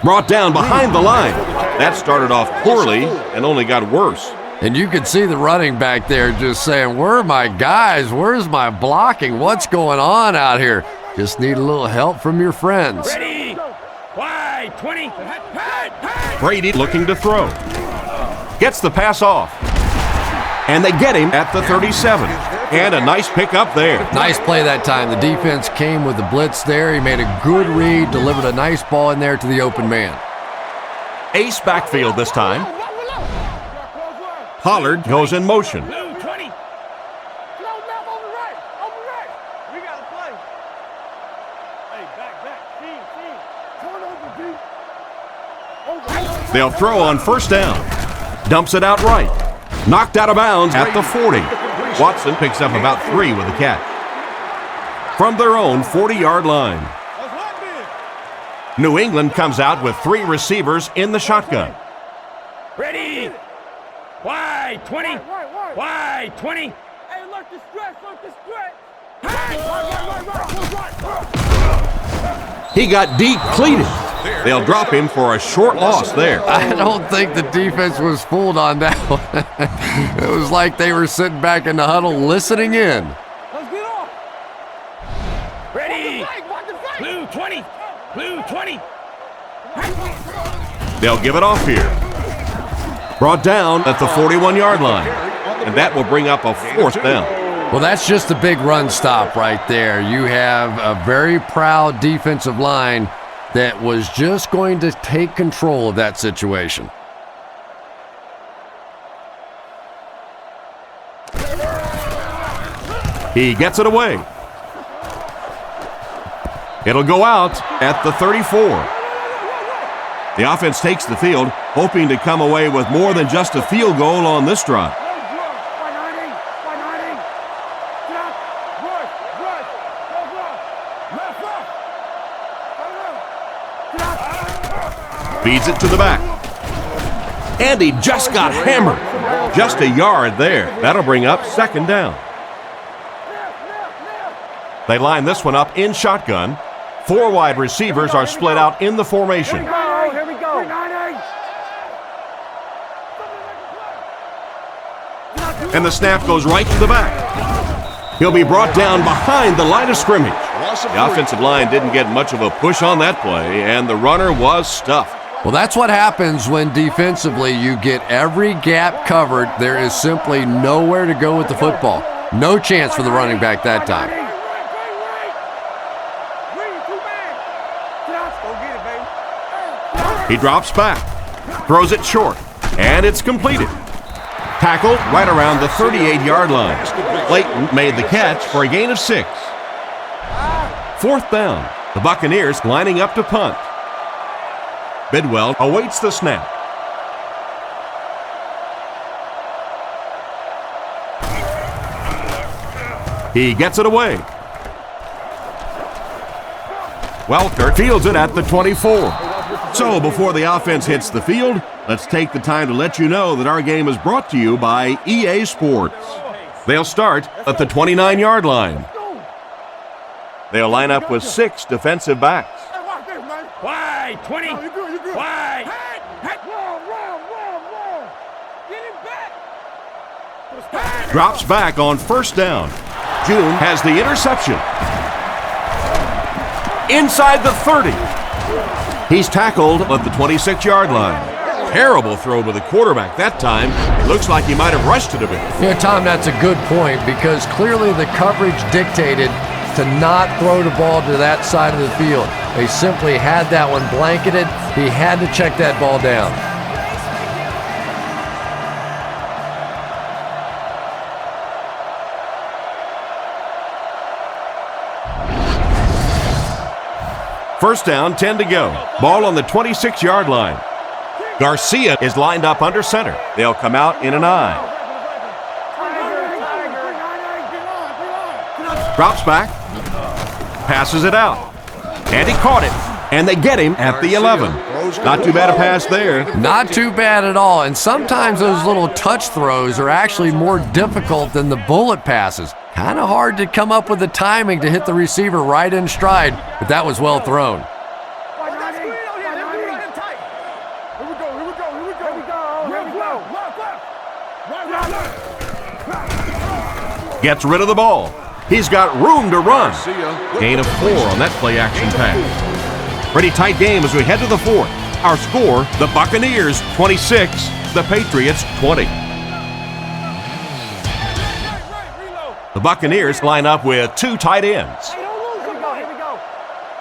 Brought down behind the line. That started off poorly and only got worse. And you could see the running back there just saying, where are my guys? Where's my blocking? What's going on out here? Just need a little help from your friends. Ready. Wide 20. Brady looking to throw. Gets the pass off. And they get him at the 37. And a nice pickup there. Nice play that time. The defense came with the blitz there. He made a good read, delivered a nice ball in there to the open man. Ace backfield this time. Pollard goes in motion. They'll throw on first down. Dumps it out right. Knocked out of bounds at the 40. Watson picks up about 3 with a catch. From their own 40-yard line. New England comes out with 3 receivers in the shotgun. Ready. Wide 20. Wide 20. Hey, look the stretch, look the stretch. He got depleted. They'll drop him for a short loss there. I don't think the defense was fooled on that one. It was like they were sitting back in the huddle listening in. Let's get off. Ready. Blue 20. Blue 20. They'll give it off here. Brought down at the 41-yard line. And that will bring up a 4th down. Well, that's just a big run stop right there. You have a very proud defensive line that was just going to take control of that situation. He gets it away. It'll go out at the 34. The offense takes the field, hoping to come away with more than just a field goal on this drive. Feeds it to the back. And he just got hammered. Just a yard there. That'll bring up 2nd down. They line this one up in shotgun. 4 wide receivers are split out in the formation. Here we go. And the snap goes right to the back. He'll be brought down behind the line of scrimmage. The offensive line didn't get much of a push on that play, and the runner was stuffed. Well, that's what happens when defensively you get every gap covered. There is simply nowhere to go with the football. No chance for the running back that time. He drops back, throws it short, and it's completed. Tackled right around the 38-yard line. Clayton made the catch for a gain of 6. 4th down. The Buccaneers lining up to punt. Bidwell awaits the snap. He gets it away. Welker fields it at the 24. So before the offense hits the field, let's take the time to let you know that our game is brought to you by EA Sports. They'll start at the 29-yard line. They'll line up with 6 defensive backs. Wide 20. Wide. Drops back on first down. June has the interception. Inside the 30. He's tackled at the 26-yard line. Terrible throw to the quarterback that time. Looks like he might have rushed it a bit. Yeah, Tom, that's a good point because clearly the coverage dictated to not throw the ball to that side of the field. They simply had that one blanketed. He had to check that ball down. First down, 10 to go. Ball on the 26-yard line. Garcia is lined up under center. They'll come out in an I. Drops back. Passes it out. And he caught it. And they get him at the 11. Not too bad a pass there. Not too bad at all. And sometimes those little touch throws are actually more difficult than the bullet passes. Kind of hard to come up with the timing to hit the receiver right in stride, but that was well thrown. Gets rid of the ball. He's got room to run. Gain of 4 on that play action pass. Pretty tight game as we head to the 4th. Our score, the Buccaneers 26, the Patriots 20. The Buccaneers line up with two tight ends. Here we go, here we go.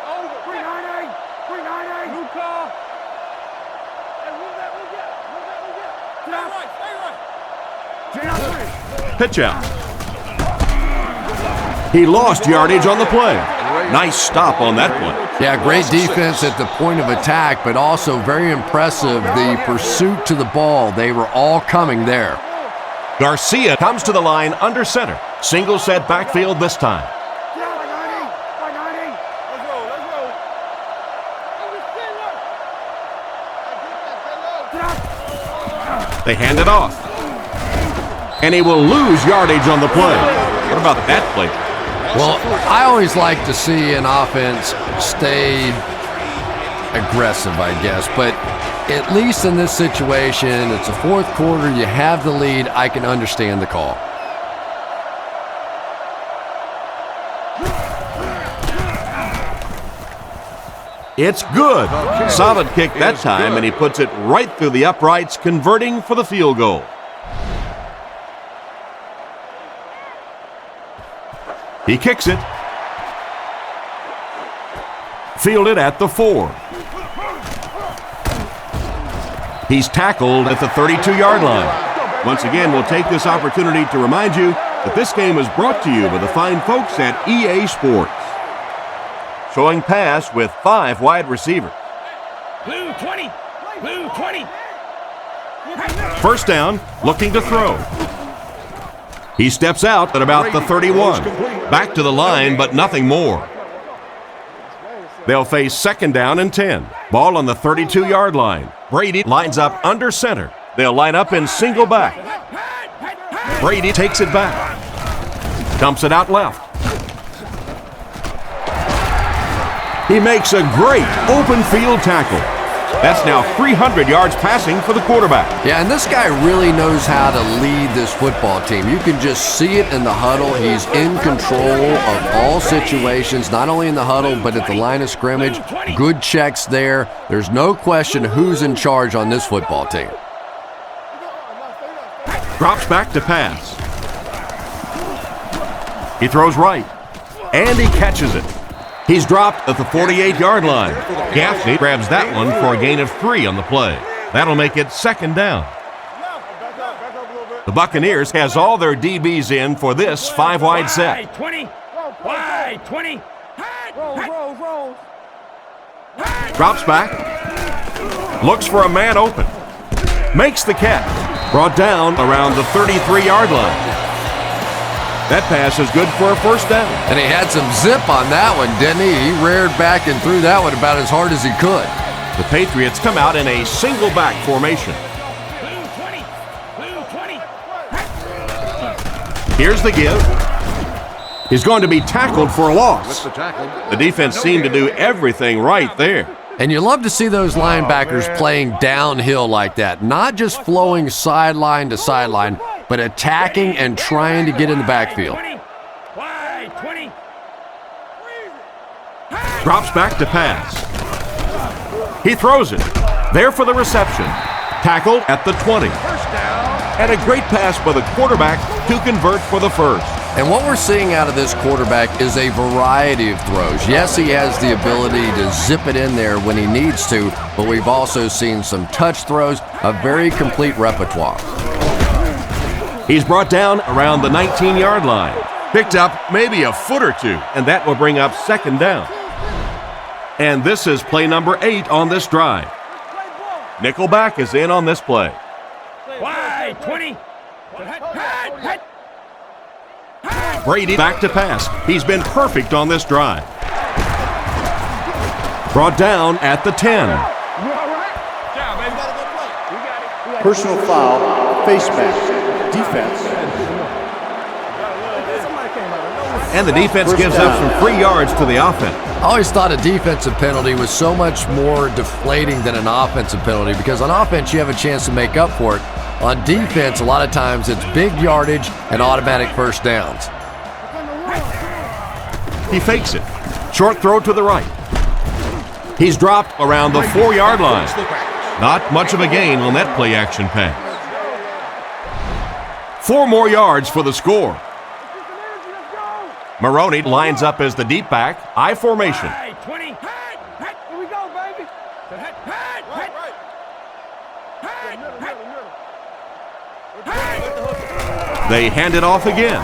Over. 390. 390. New call. Hey, move that. Stay right. Pitch out. He lost yardage on the play. Nice stop on that play. Yeah, great defense at the point of attack, but also very impressive the pursuit to the ball. They were all coming there. Garcia comes to the line under center. Single set backfield this time. They hand it off. And he will lose yardage on the play. What about that play? Well, I always like to see an offense stay aggressive, I guess. But at least in this situation, it's the fourth quarter, you have the lead, I can understand the call. It's good. Solid kick that time, and he puts it right through the uprights, converting for the field goal. He kicks it. Fielded at the 4. He's tackled at the 32-yard line. Once again, we'll take this opportunity to remind you that this game is brought to you by the fine folks at EA Sports. Showing pass with 5 wide receivers. Blue 20. Blue 20. First down, looking to throw. He steps out at about the 31. Back to the line, but nothing more. They'll face second down and 10. Ball on the 32-yard line. Brady lines up under center. They'll line up in single back. Brady takes it back. Dumps it out left. He makes a great open field tackle. That's now 300 yards passing for the quarterback. Yeah, and this guy really knows how to lead this football team. You can just see it in the huddle. He's in control of all situations, not only in the huddle, but at the line of scrimmage. Good checks there. There's no question who's in charge on this football team. Drops back to pass. He throws right, and he catches it. He's dropped at the 48-yard line. Gaffney grabs that one for a gain of 3 on the play. That'll make it second down. The Buccaneers has all their DBs in for this 5-wide set. 20. Wide 20. Drops back. Looks for a man open. Makes the catch. Brought down around the 33-yard line. That pass is good for a first down. And he had some zip on that one, didn't he? He reared back and threw that one about as hard as he could. The Patriots come out in a single back formation. Here's the give. He's going to be tackled for a loss. The defense seemed to do everything right there. And you love to see those linebackers playing downhill like that, not just flowing sideline to sideline, but attacking and trying to get in the backfield. Drops back to pass. He throws it. There for the reception. Tackled at the 20. And a great pass by the quarterback to convert for the first. And what we're seeing out of this quarterback is a variety of throws. Yes, he has the ability to zip it in there when he needs to, but we've also seen some touch throws, a very complete repertoire. He's brought down around the 19-yard line. Picked up maybe a foot or two, and that will bring up second down. And this is play number 8 on this drive. Nickelback is in on this play. Wide 20. Brady back to pass. He's been perfect on this drive. Brought down at the 10. Personal foul, face mask, defense. And the defense gives up some free yards to the offense. I always thought a defensive penalty was so much more deflating than an offensive penalty because on offense you have a chance to make up for it. On defense, a lot of times it's big yardage and automatic first downs. He fakes it. Short throw to the right. He's dropped around the 4-yard line. Not much of a gain on that play action pass. 4 more yards for the score. Maroney lines up as the deep back, I formation. Hey, 20. Hey, hey, here we go, baby. Hey, hey, hey. They hand it off again.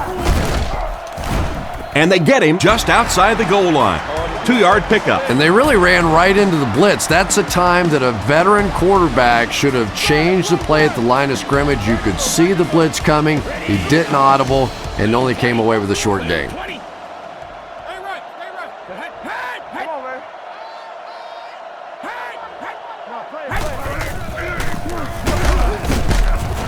And they get him just outside the goal line. 2-yard pickup. And they really ran right into the blitz. That's a time that a veteran quarterback should have changed the play at the line of scrimmage. You could see the blitz coming. He didn't audible and only came away with a short gain.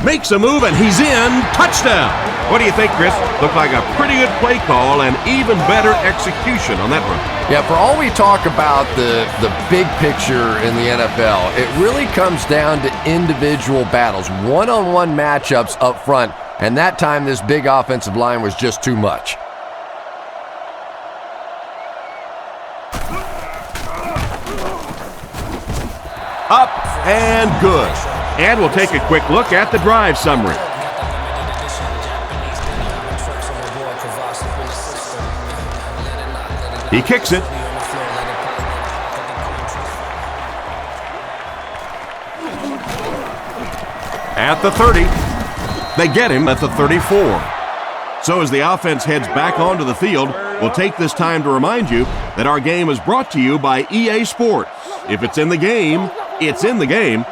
Makes a move and he's in. Touchdown. What do you think, Chris? Looked like a pretty good play call and even better execution on that one. Yeah, for all we talk about the big picture in the NFL, it really comes down to individual battles, one-on-one matchups up front, and that time this big offensive line was just too much. Up and good. And we'll take a quick look at the drive summary. He kicks it. At the 30. They get him at the 34. So as the offense heads back onto the field, we'll take this time to remind you that our game is brought to you by EA Sports. If it's in the game, it's in the game.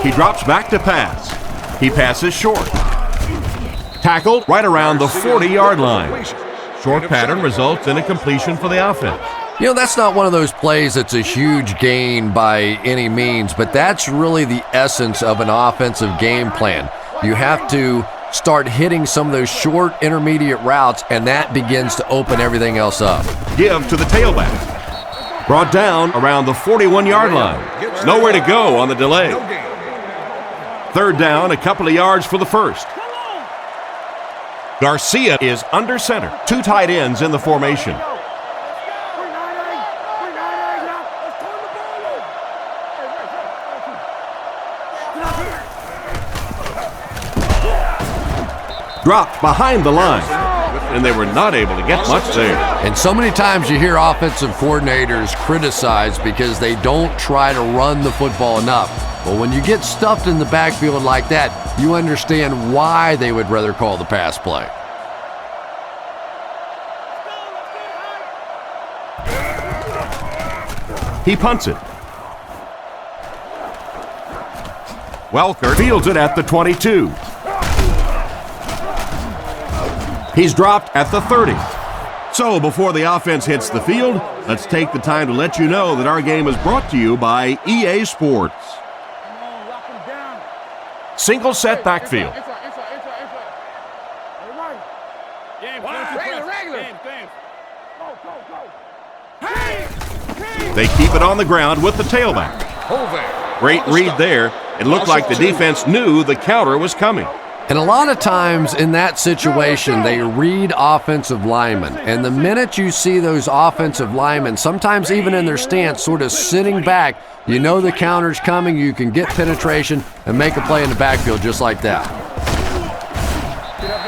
He drops back to pass. He passes short. Tackled right around the 40-yard line. Short pattern results in a completion for the offense. You know, that's not one of those plays that's a huge gain by any means, but that's really the essence of an offensive game plan. You have to start hitting some of those short intermediate routes, and that begins to open everything else up. Give to the tailback. Brought down around the 41-yard line. Nowhere to go on the delay. Third down, a couple of yards for the first. Garcia is under center. 2 tight ends in the formation. Dropped behind the line, and they were not able to get much there. And so many times you hear offensive coordinators criticized because they don't try to run the football enough. But when you get stuffed in the backfield like that, you understand why they would rather call the pass play. He punts it. Welker fields it at the 22. He's dropped at the 30. So before the offense hits the field, let's take the time to let you know that our game is brought to you by EA Sports. Single set backfield. They keep it on the ground with the tailback. Great read there. It looked like the defense knew the counter was coming. And a lot of times in that situation, they read offensive linemen. And the minute you see those offensive linemen, sometimes even in their stance, sort of sitting back, you know the counter's coming, you can get penetration and make a play in the backfield just like that.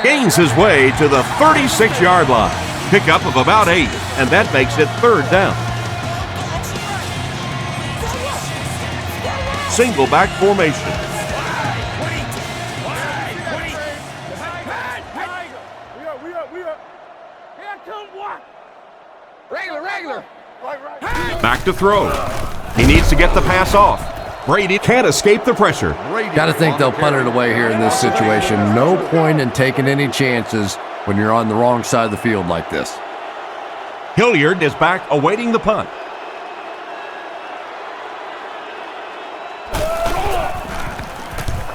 Gains his way to the 36-yard line. Pickup of about 8, and that makes it third down. Single back formation. Back to throw. He needs to get the pass off. Brady can't escape the pressure. Got to think they'll punt it away here in this situation. No point in taking any chances when you're on the wrong side of the field like this. Hilliard is back awaiting the punt.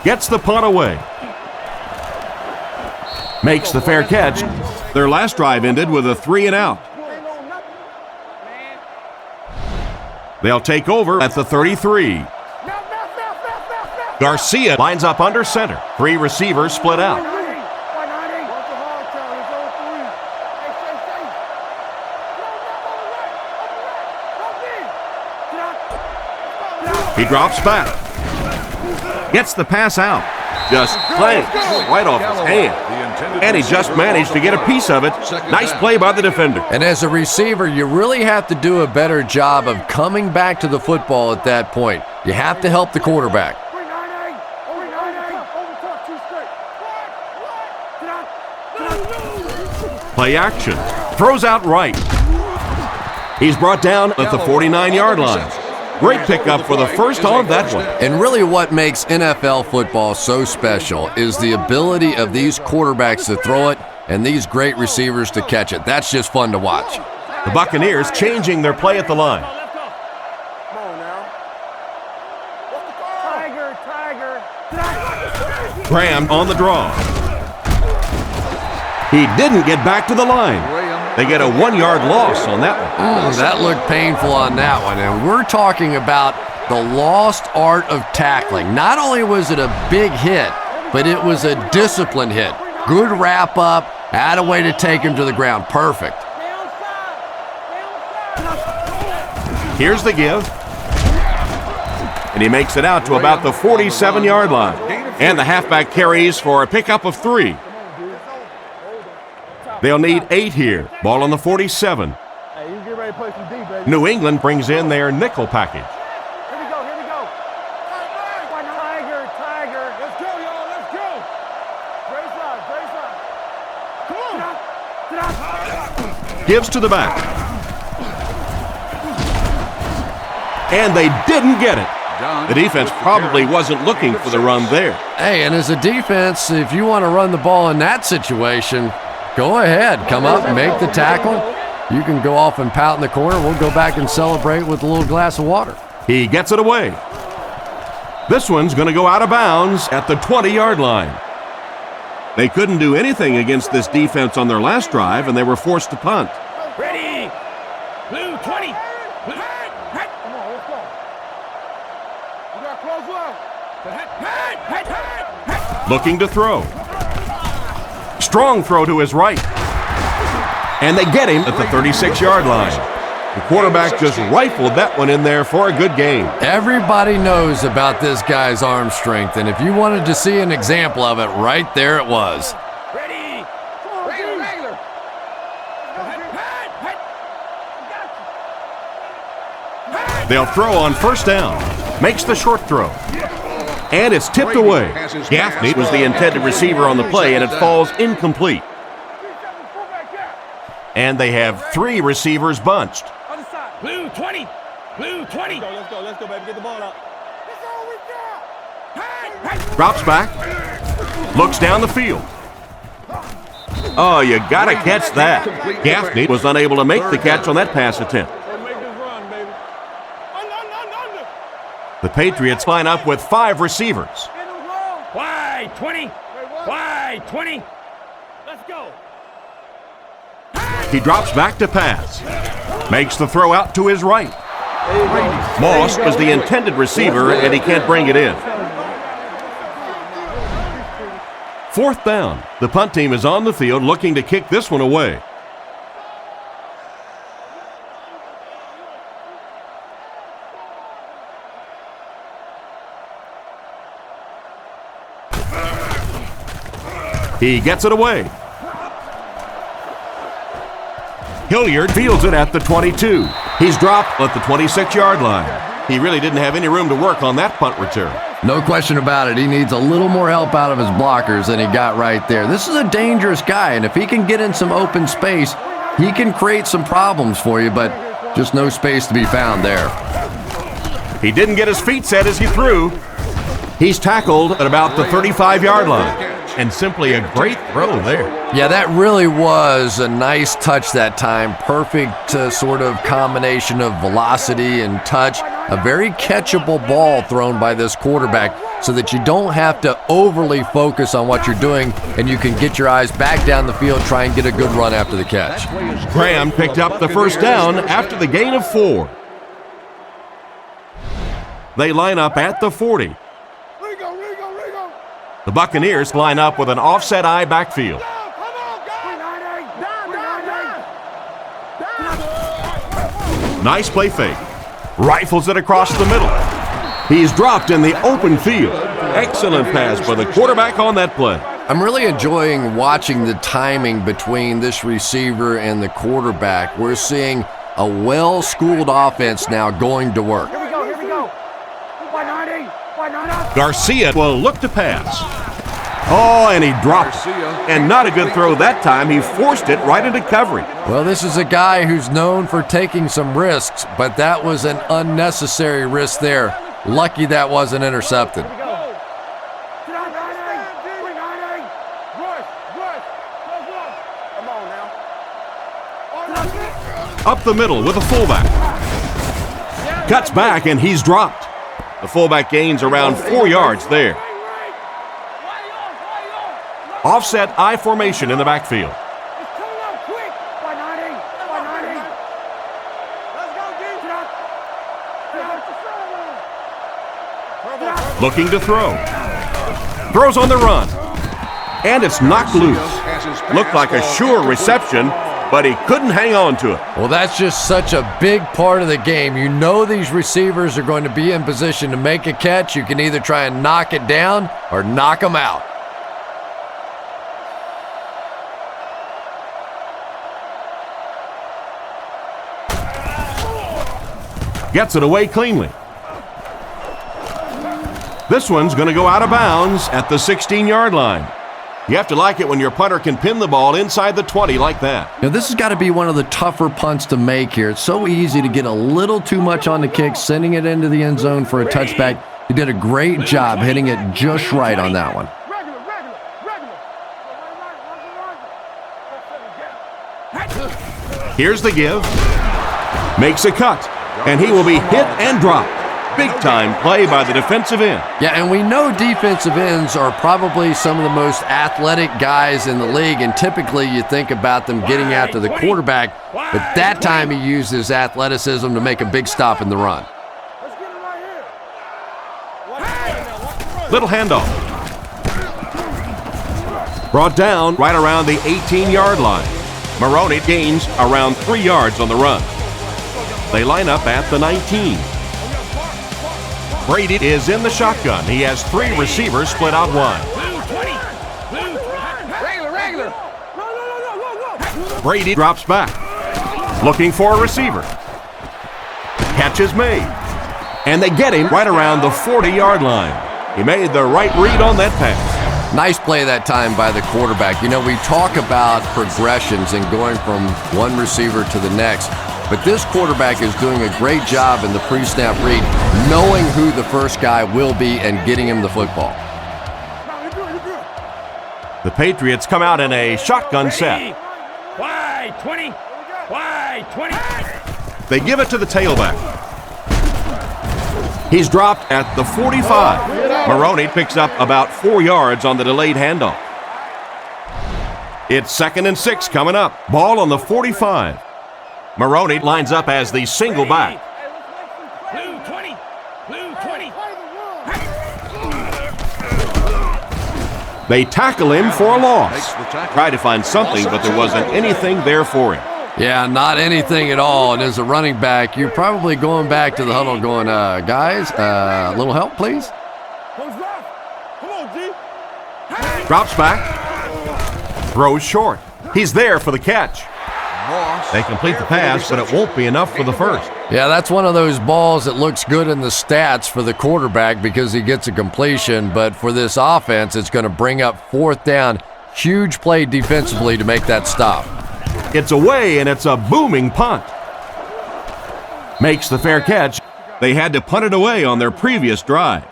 Gets the punt away. Makes the fair catch. Their last drive ended with a 3-and-out. They'll take over at the 33. Garcia lines up under center. 3 receivers split out. He drops back. Gets the pass out. Just clanks right off his hand. And he just managed to get a piece of it. Nice play by the defender. And as a receiver, you really have to do a better job of coming back to the football at that point. You have to help the quarterback. Play action. Throws out right. He's brought down at the 49-yard line. Great pickup for the first on that one. And really what makes NFL football so special is the ability of these quarterbacks to throw it and these great receivers to catch it. That's just fun to watch. The Buccaneers changing their play at the line. Graham on the draw. He didn't get back to the line. They get a 1-yard loss on that one. That looked painful on that one. And we're talking about the lost art of tackling. Not only was it a big hit, but it was a disciplined hit. Good wrap up, had a way to take him to the ground. Perfect. Here's the give. And he makes it out to about the 47-yard line. And the halfback carries for a pickup of 3. They'll need 8 here. Ball on the 47. Hey, you get ready to play some D, baby. New England brings in their nickel package. Here we go, here we go. Tiger. Let's go, y'all, let's go. Great slide. Come on. Gives to the back. And they didn't get it. The defense probably wasn't looking for the run there. Hey, and as a defense, if you want to run the ball in that situation, go ahead. Come up and make the tackle. You can go off and pout in the corner. We'll go back and celebrate with a little glass of water. He gets it away. This one's going to go out of bounds at the 20-yard line. They couldn't do anything against this defense on their last drive, and they were forced to punt. Ready. Blue 20. Come on, let's go. We got close left. Looking to throw. Strong throw to his right. And they get him at the 36-yard line. The quarterback just rifled that one in there for a good gain. Everybody knows about this guy's arm strength, and if you wanted to see an example of it, right there it was. Ready. Regular. They'll throw on first down. Makes the short throw. And it's tipped away. Gaffney was the intended receiver on the play, and it falls incomplete. And they have 3 receivers bunched. Other side. Blue 20. Blue 20. Let's go, baby. Get the ball out. Drops back. Looks down the field. Oh, you gotta catch that. Gaffney was unable to make the catch on that pass attempt. Make this run, baby. Under. The Patriots line up with 5 receivers. Wide 20. Wide 20. Let's go. He drops back to pass. Makes the throw out to his right. Moss was the intended receiver, and he can't bring it in. 4th down. The punt team is on the field looking to kick this one away. He gets it away. Hilliard fields it at the 22. He's dropped at the 26-yard line. He really didn't have any room to work on that punt return. No question about it. He needs a little more help out of his blockers than he got right there. This is a dangerous guy, and if he can get in some open space, he can create some problems for you, but just no space to be found there. He didn't get his feet set as he threw. He's tackled at about the 35-yard line. And simply a great throw there. Yeah, that really was a nice touch that time. Perfect sort of combination of velocity and touch. A very catchable ball thrown by this quarterback so that you don't have to overly focus on what you're doing and you can get your eyes back down the field, try and get a good run after the catch. Graham picked up the first down after the gain of 4. They line up at the 40. The Buccaneers line up with an offset eye backfield. Nice play fake. Rifles it across the middle. He's dropped in the open field. Excellent pass by the quarterback on that play. I'm really enjoying watching the timing between this receiver and the quarterback. We're seeing a well-schooled offense now going to work. Here we go. 190, 190. Garcia will look to pass. Oh, and he dropped it. And not a good throw that time. He forced it right into coverage. Well, this is a guy who's known for taking some risks, but that was an unnecessary risk there. Lucky that wasn't intercepted. Up the middle with a fullback. Cuts back and he's dropped. The fullback gains around 4 yards there. Offset I formation in the backfield. Looking to throw. Throws on the run. And it's knocked loose. Looked like a sure reception, but he couldn't hang on to it. Well, that's just such a big part of the game. You know these receivers are going to be in position to make a catch. You can either try and knock it down or knock them out. Gets it away cleanly. This one's going to go out of bounds at the 16-yard line. You have to like it when your punter can pin the ball inside the 20 like that. Now, this has got to be one of the tougher punts to make here. It's so easy to get a little too much on the kick, sending it into the end zone for a touchback. He did a great job hitting it just right on that one. Here's the give. Makes a cut. And he will be hit and dropped. Big-time play by the defensive end. Yeah, and we know defensive ends are probably some of the most athletic guys in the league, and typically you think about them getting after the quarterback, but that time he used his athleticism to make a big stop in the run. Little handoff. Brought down right around the 18-yard line. Maroney gains around 3 yards on the run. They line up at the 19. Brady is in the shotgun. He has 3 receivers split out wide. Brady drops back. Looking for a receiver. Catch is made. And they get him right around the 40-yard line. He made the right read on that pass. Nice play that time by the quarterback. You know, we talk about progressions and going from one receiver to the next. But this quarterback is doing a great job in the pre-snap read, knowing who the first guy will be and getting him the football. The Patriots come out in a shotgun set. Wide 20. Wide 20. They give it to the tailback. He's dropped at the 45. Maroney picks up about 4 yards on the delayed handoff. It's 2nd and 6 coming up. Ball on the 45. Maroney lines up as the single back. Blue 20. Blue 20. They tackle him for a loss. Tried to find something, but there wasn't anything there for him. Yeah, not anything at all. And as a running back, you're probably going back to the huddle going, guys, a little help, please? Come on, G. Drops back. Throws short. He's there for the catch. They complete the pass, but it won't be enough for the first. Yeah, that's one of those balls that looks good in the stats for the quarterback because he gets a completion, but for this offense, it's going to bring up 4th down. Huge play defensively to make that stop. It's away, and it's a booming punt. Makes the fair catch. They had to punt it away on their previous drive.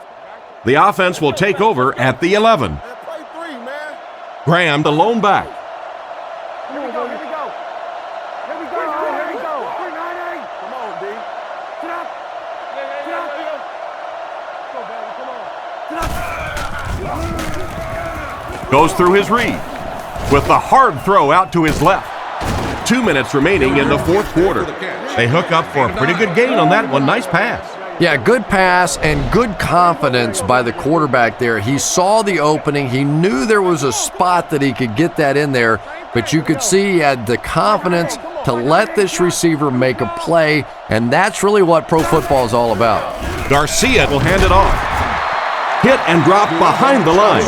The offense will take over at the 11. Graham, the lone back. Goes through his read with the hard throw out to his left. 2 minutes remaining in the 4th quarter. They hook up for a pretty good gain on that one. Nice pass. Yeah, good pass and good confidence by the quarterback there. He saw the opening. He knew there was a spot that he could get that in there, but you could see he had the confidence to let this receiver make a play, and that's really what pro football is all about. Garcia will hand it off. Hit and drop behind the line.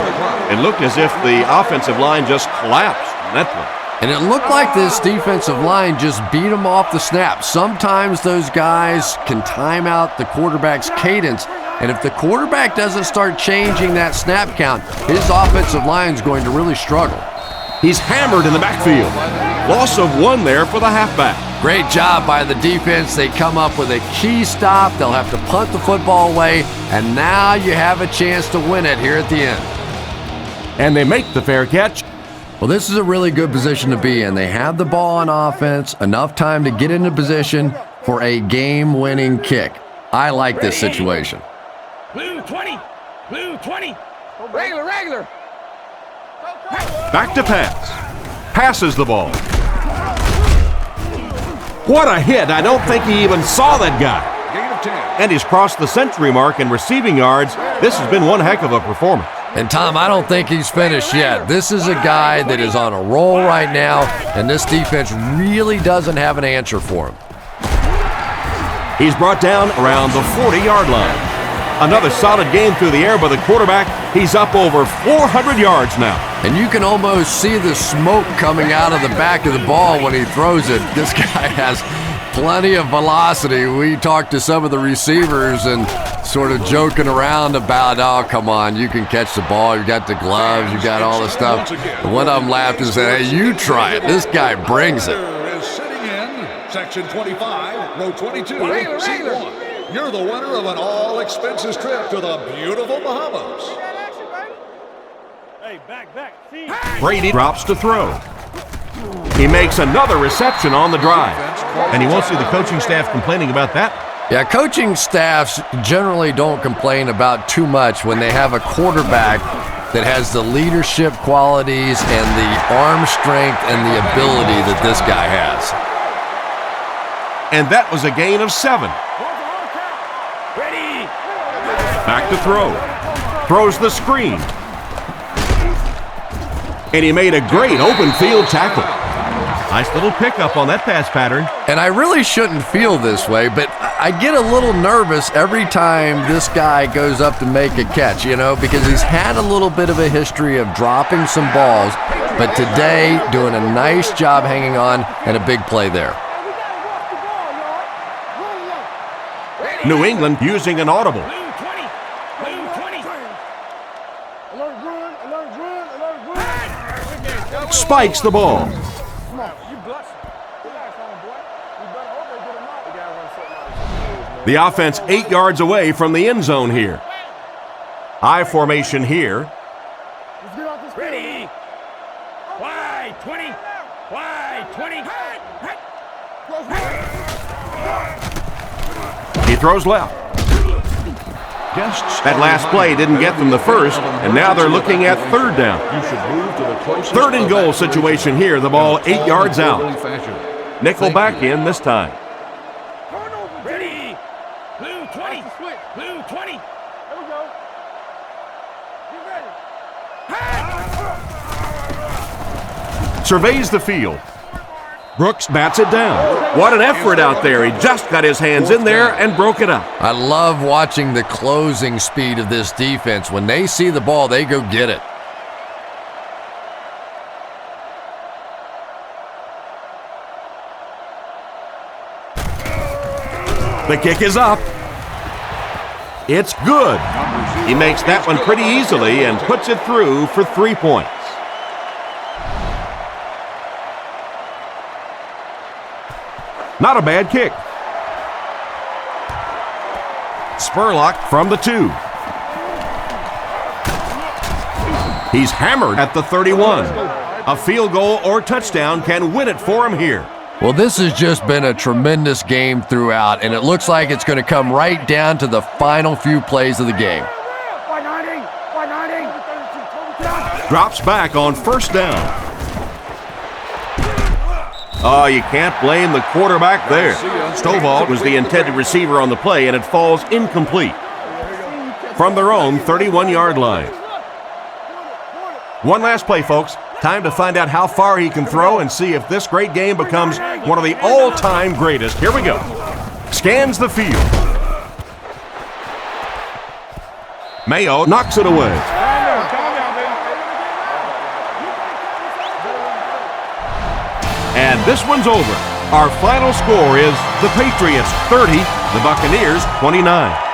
It looked as if the offensive line just collapsed in that play. And it looked like this defensive line just beat him off the snap. Sometimes those guys can time out the quarterback's cadence, and if the quarterback doesn't start changing that snap count, his offensive line is going to really struggle. He's hammered in the backfield. Loss of 1 there for the halfback. Great job by the defense. They come up with a key stop. They'll have to punt the football away, and now you have a chance to win it here at the end. And they make the fair catch. Well, this is a really good position to be in. They have the ball on offense, enough time to get into position for a game-winning kick. I like this situation. Blue 20. Blue 20. Regular. Back to pass. Passes the ball. What a hit. I don't think he even saw that guy. And he's crossed the century mark in receiving yards. This has been one heck of a performance. And Tom, I don't think he's finished yet. This is a guy that is on a roll right now, and this defense really doesn't have an answer for him. He's brought down around the 40-yard line. Another solid game through the air by the quarterback. He's up over 400 yards now. And you can almost see the smoke coming out of the back of the ball when he throws it. This guy has plenty of velocity. We talked to some of the receivers and sort of joking around about, oh, come on, you can catch the ball. You got the gloves. You got all the stuff. And one of them laughed and said, hey, you try it. This guy brings it. Is sitting in section 25, row 22, seat 1. You're the winner of an all-expenses trip to the beautiful Bahamas. Hey, back. See? Brady drops to throw. He makes another reception on the drive. And he won't see the coaching staff complaining about that. Yeah, coaching staffs generally don't complain about too much when they have a quarterback that has the leadership qualities and the arm strength and the ability that this guy has. And that was a gain of 7. Ready. Back to throw. Throws the screen. And he made a great open field tackle. Nice little pickup on that pass pattern. And I really shouldn't feel this way, but I get a little nervous every time this guy goes up to make a catch, because he's had a little bit of a history of dropping some balls, but today doing a nice job hanging on and a big play there. New England using an audible. Blue 20. Blue 20. Spikes the ball. The offense 8 yards away from the end zone here. I formation here. Ready. Wide 20. Wide 20. He throws left. That last play didn't get them the first, and now they're looking at third down. Third and goal situation here. The ball 8 yards out. Nickel back in this time. Ready. Blue 20. Blue 20. Here we go. Get ready. Surveys the field. Brooks bats it down. What an effort out there. He just got his hands in there and broke it up. I love watching the closing speed of this defense. When they see the ball, they go get it. The kick is up. It's good. He makes that one pretty easily and puts it through for 3 points. Not a bad kick. Spurlock from the 2. He's hammered at the 31. A field goal or touchdown can win it for him here. Well, this has just been a tremendous game throughout, and it looks like it's going to come right down to the final few plays of the game. Drops back on first down. Oh, you can't blame the quarterback there. Stovall was the intended receiver on the play, and it falls incomplete. From their own 31-yard line. One last play, folks. Time to find out how far he can throw and see if this great game becomes one of the all-time greatest. Here we go. Scans the field. Mayo knocks it away. And this one's over. Our final score is the Patriots 30, the Buccaneers 29.